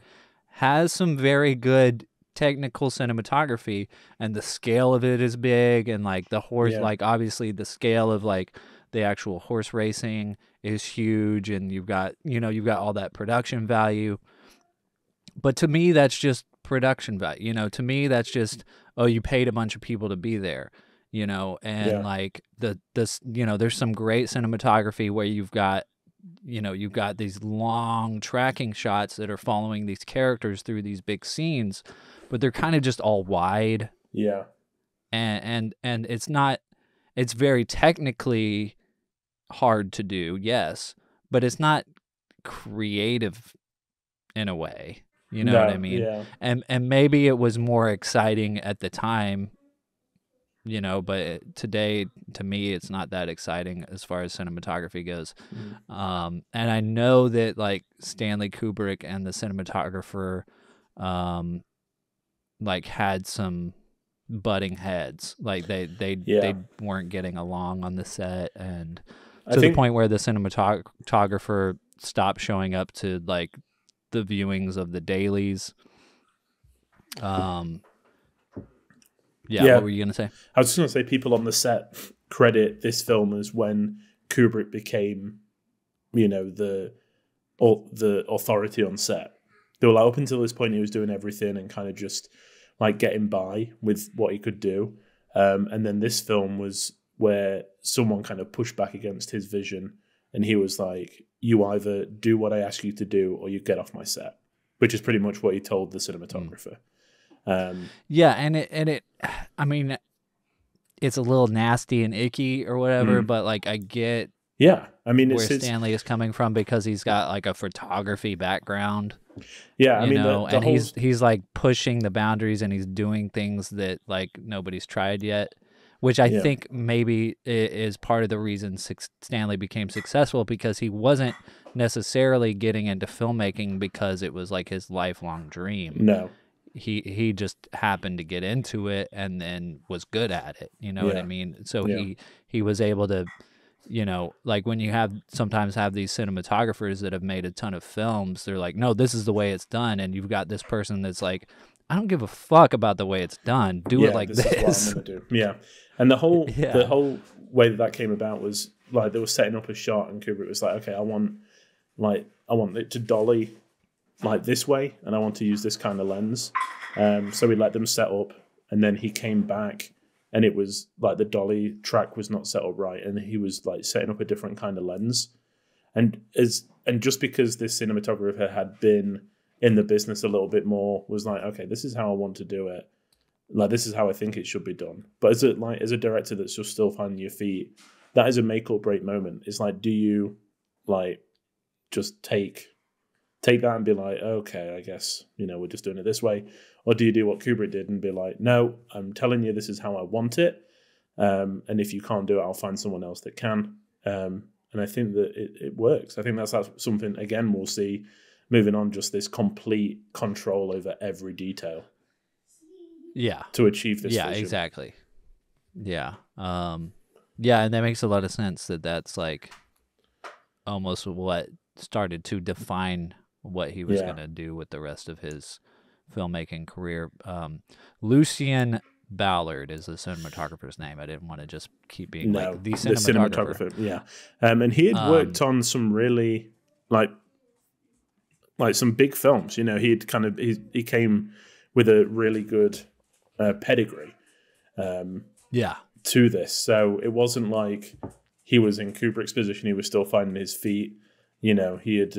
[SPEAKER 8] has some very good technical cinematography and the scale of it is big, and like the horse, like obviously the scale of like the actual horse racing is huge, and you've got all that production value. But to me, that's just production value. To me, that's just, oh, you paid a bunch of people to be there, like there's some great cinematography where you've got these long tracking shots that are following these characters through these big scenes, but they're kind of just all wide.
[SPEAKER 5] Yeah.
[SPEAKER 8] And it's very technically hard to do, yes, but it's not creative in a way. You know what I mean?
[SPEAKER 5] Yeah.
[SPEAKER 8] And maybe it was more exciting at the time, but today, to me, it's not that exciting as far as cinematography goes. And I know that like Stanley Kubrick and the cinematographer, like had some butting heads. Like they weren't getting along on the set, and to the point where the cinematographer stopped showing up to like the viewings of the dailies. What were you gonna say?
[SPEAKER 5] I was just gonna say people on the set credit this film as when Kubrick became, the authority on set. They were like, up until this point he was doing everything and kind of just like getting by with what he could do. And then this film was where someone kind of pushed back against his vision, and he was like, you either do what I ask you to do or you get off my set, which is pretty much what he told the cinematographer.
[SPEAKER 8] And it I mean, it's a little nasty and icky or whatever, but like I get
[SPEAKER 5] I mean,
[SPEAKER 8] where Stanley is coming from, because he's got like a photography background.
[SPEAKER 5] Yeah, I mean,
[SPEAKER 8] he's like pushing the boundaries, and he's doing things that like nobody's tried yet. which I think maybe is part of the reason Stanley became successful, because he wasn't necessarily getting into filmmaking because it was like his lifelong dream.
[SPEAKER 5] No.
[SPEAKER 8] He just happened to get into it and then was good at it. You know what I mean? So he was able to, you know, like when you sometimes have these cinematographers that have made a ton of films, they're like, no, this is the way it's done. And you've got this person that's like, I don't give a fuck about the way it's done. Do it like this.
[SPEAKER 5] Is what I'm gonna do. Yeah. And the whole way that came about was like they were setting up a shot, and Kubrick was like, okay, I want it to dolly like this way, and I want to use this kind of lens. So we let them set up, and then he came back, and it was like the dolly track was not set up right, and he was like setting up a different kind of lens. And just because this cinematographer had been in the business a little bit more, was like, okay, this is how I want to do it. Like, this is how I think it should be done. But as a director that's just still finding your feet, that is a make or break moment. It's like, do you like just take that and be like, okay, I guess, you know, we're just doing it this way? Or do you do what Kubrick did and be like, no, I'm telling you this is how I want it. And if you can't do it, I'll find someone else that can. And I think that it works. I think that's something, again, we'll see moving on, just this complete control over every detail.
[SPEAKER 8] Yeah.
[SPEAKER 5] To achieve this
[SPEAKER 8] vision. Exactly. Yeah. And that makes a lot of sense that's like almost what started to define what he was going to do with the rest of his filmmaking career. Lucien Ballard is the cinematographer's name. I didn't want to just keep being like the cinematographer.
[SPEAKER 5] Yeah. And he had worked on some really like some big films. You know, he came with a really good pedigree to this. So it wasn't like he was in Kubrick's position. He was still finding his feet. You know, he'd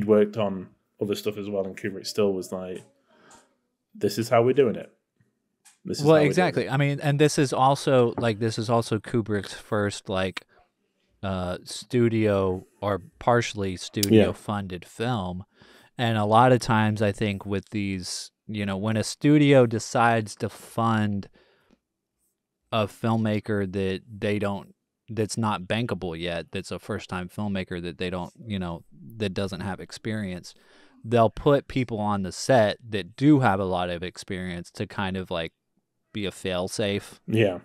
[SPEAKER 5] worked on other stuff as well, and Kubrick still was like, this is how we're doing it.
[SPEAKER 8] Well, exactly. I mean, and this is also Kubrick's first like studio or partially studio funded film. And a lot of times I think with these, you know, when a studio decides to fund a filmmaker that's not bankable yet, that's a first-time filmmaker that they don't, you know, that doesn't have experience, they'll put people on the set that do have a lot of experience to kind of like be a fail-safe.
[SPEAKER 5] Yeah.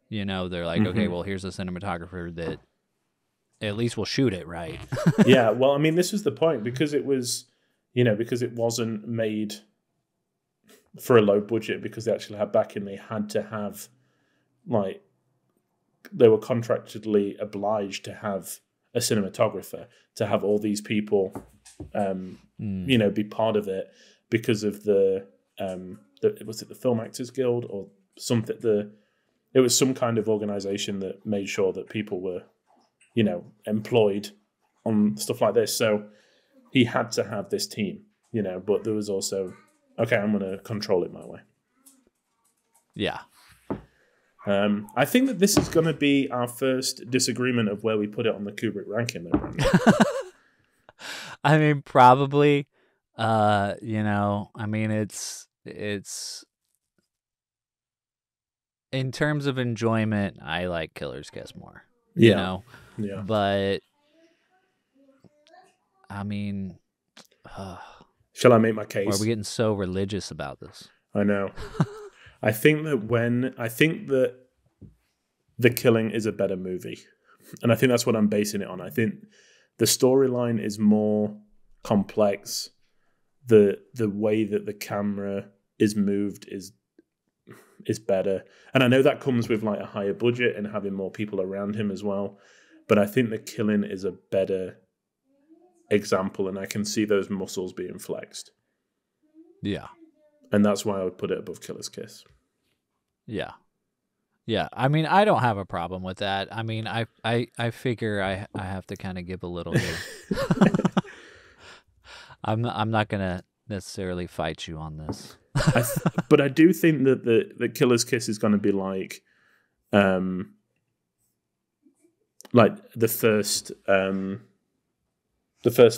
[SPEAKER 8] You know, they're like, okay, well, here's a cinematographer that at least will shoot it right.
[SPEAKER 5] Yeah, well, I mean, this is the point, because it was, you know, because it wasn't made for a low budget, because they actually had backing, they had to have, like, they were contractually obliged to have a cinematographer, to have all these people, you know, be part of it because of was it the Film Actors Guild or something? It was some kind of organization that made sure that people were, you know, employed on stuff like this. So he had to have this team, you know, but there was also, okay, I'm going to control it my way.
[SPEAKER 8] Yeah.
[SPEAKER 5] I think that this is going to be our first disagreement of where we put it on the Kubrick ranking, though, Brandon.
[SPEAKER 8] I mean, probably, you know, I mean, it's in terms of enjoyment, I like Killer's Kiss more, you know?
[SPEAKER 5] Yeah.
[SPEAKER 8] But, I mean...
[SPEAKER 5] Shall I make my case?
[SPEAKER 8] Or are we getting so religious about this?
[SPEAKER 5] I know. I think that The Killing is a better movie. And I think that's what I'm basing it on. I think the storyline is more complex. The way that the camera is moved is better. And I know that comes with like a higher budget and having more people around him as well. But I think The Killing is a better example, and I can see those muscles being flexed.
[SPEAKER 8] Yeah.
[SPEAKER 5] And that's why I would put it above Killer's Kiss.
[SPEAKER 8] Yeah. Yeah. I mean, I don't have a problem with that. I mean, I figure I have to kind of give a little bit. I'm not going to necessarily fight you on this.
[SPEAKER 5] But I do think that the Killer's Kiss is going to be like the first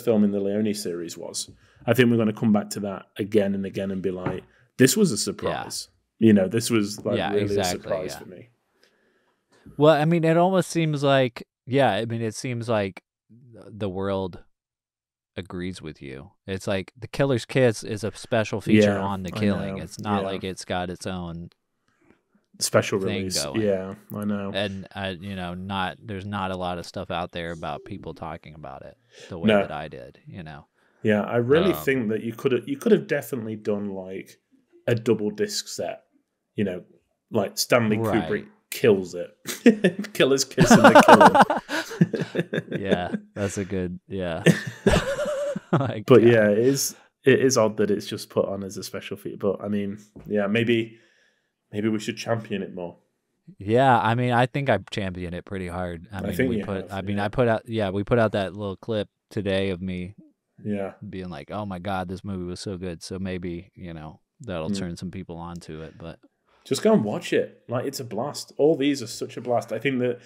[SPEAKER 5] film in the Leone series was. I think we're going to come back to that again and again and be like, this was a surprise. Yeah. This was like really
[SPEAKER 8] exactly,
[SPEAKER 5] a surprise for me.
[SPEAKER 8] Well, I mean, it almost seems like, it seems like the world agrees with you. It's like The Killer's Kiss is a special feature on The Killing. It's not like it's got its own
[SPEAKER 5] special
[SPEAKER 8] thing
[SPEAKER 5] release.
[SPEAKER 8] going.
[SPEAKER 5] Yeah, I know.
[SPEAKER 8] And there's not a lot of stuff out there about people talking about it the way that I did.
[SPEAKER 5] Yeah, I really think that you could have definitely done like a double disc set. Like Stanley Kubrick kills it. Killer's Kiss and The Killer.
[SPEAKER 8] Yeah, that's a good
[SPEAKER 5] But yeah, it is odd that it's just put on as a special feature. But I mean, yeah, maybe we should champion it more.
[SPEAKER 8] Yeah, I mean, I think I championed it pretty hard.
[SPEAKER 5] I think we put
[SPEAKER 8] out that little clip today of me being like, "Oh my God, this movie was so good." So maybe, that'll turn some people onto it, but
[SPEAKER 5] just go and watch it. Like, it's a blast. All these are such a blast. I think that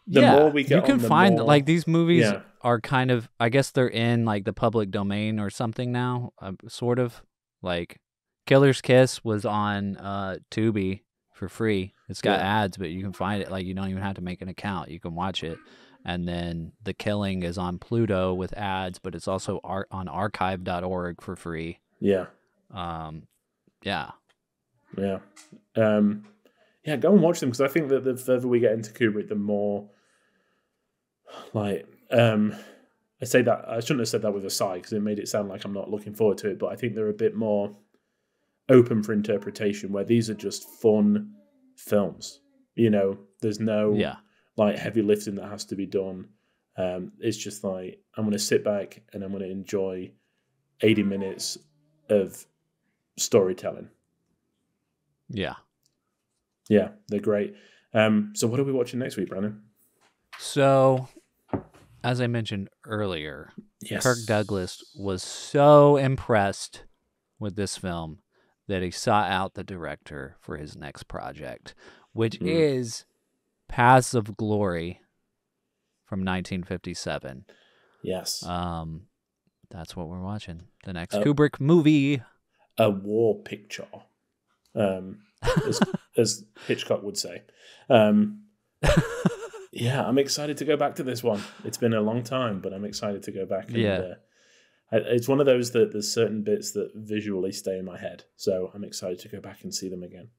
[SPEAKER 5] the more we get,
[SPEAKER 8] you can find
[SPEAKER 5] more...
[SPEAKER 8] like these movies are kind of, I guess they're in like the public domain or something now, sort of. Like Killer's Kiss was on Tubi for free. It's got ads, but you can find it. Like, you don't even have to make an account. You can watch it. And then The Killing is on Pluto with ads, but it's also on archive.org for free.
[SPEAKER 5] Yeah.
[SPEAKER 8] Yeah.
[SPEAKER 5] Yeah. Go and watch them, because I think that the further we get into Kubrick, the more like I say that I shouldn't have said that with a sigh, because it made it sound like I'm not looking forward to it, but I think they're a bit more open for interpretation, where these are just fun films. There's no like heavy lifting that has to be done. It's just like, I'm going to sit back and I'm going to enjoy 80 minutes of storytelling. Yeah, they're great. So what are we watching next week, Brandon?
[SPEAKER 8] So, as I mentioned earlier, Kirk Douglas was so impressed with this film that he sought out the director for his next project, which is Paths of Glory from 1957.
[SPEAKER 5] Yes.
[SPEAKER 8] That's what we're watching. The next Kubrick movie.
[SPEAKER 5] A war picture. As Hitchcock would say. Yeah, I'm excited to go back to this one. It's been a long time, but I'm excited to go back. And, it's one of those that there's certain bits that visually stay in my head, so I'm excited to go back and see them again.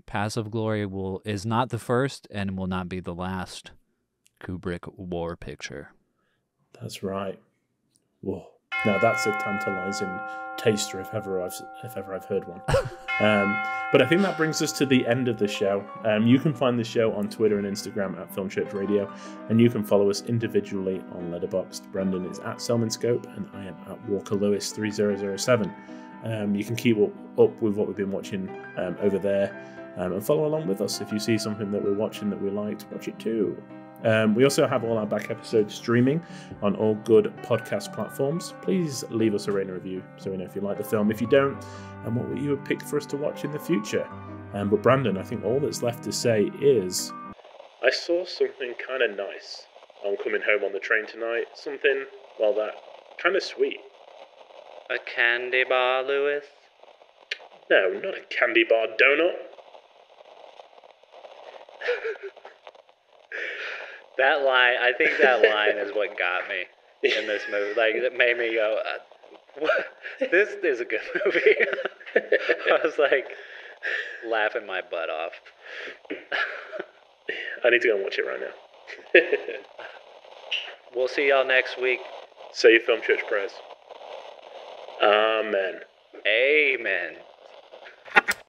[SPEAKER 8] Paths of Glory is not the first and will not be the last Kubrick war picture.
[SPEAKER 5] That's right. Whoa. Now that's a tantalizing taster if ever I've heard one. But I think that brings us to the end of the show. You can find the show on Twitter and Instagram at Film Church Radio, and you can follow us individually on Letterboxd. Brandon is at Selmanscope, and I am at Walker Lewis 3007. You can keep up with what we've been watching over there, and follow along with us. If you see something that we're watching that we liked, watch it too. We also have all our back episodes streaming on all good podcast platforms. Please leave us a rating and review so we know if you like the film. If you don't, and what you would pick for us to watch in the future. But Brandon, I think all that's left to say is, I saw something kind of nice. I'm coming home on the train tonight. Something, well, that kind of sweet.
[SPEAKER 7] A candy bar, Lewis?
[SPEAKER 5] No, not a candy bar donut.
[SPEAKER 7] I think that line is what got me in this movie. Like, it made me go, what? This is a good movie. I was like, laughing my butt off.
[SPEAKER 5] I need to go and watch it right now.
[SPEAKER 7] We'll see y'all next week.
[SPEAKER 5] Say your Film Church prayers. Amen.
[SPEAKER 7] Amen.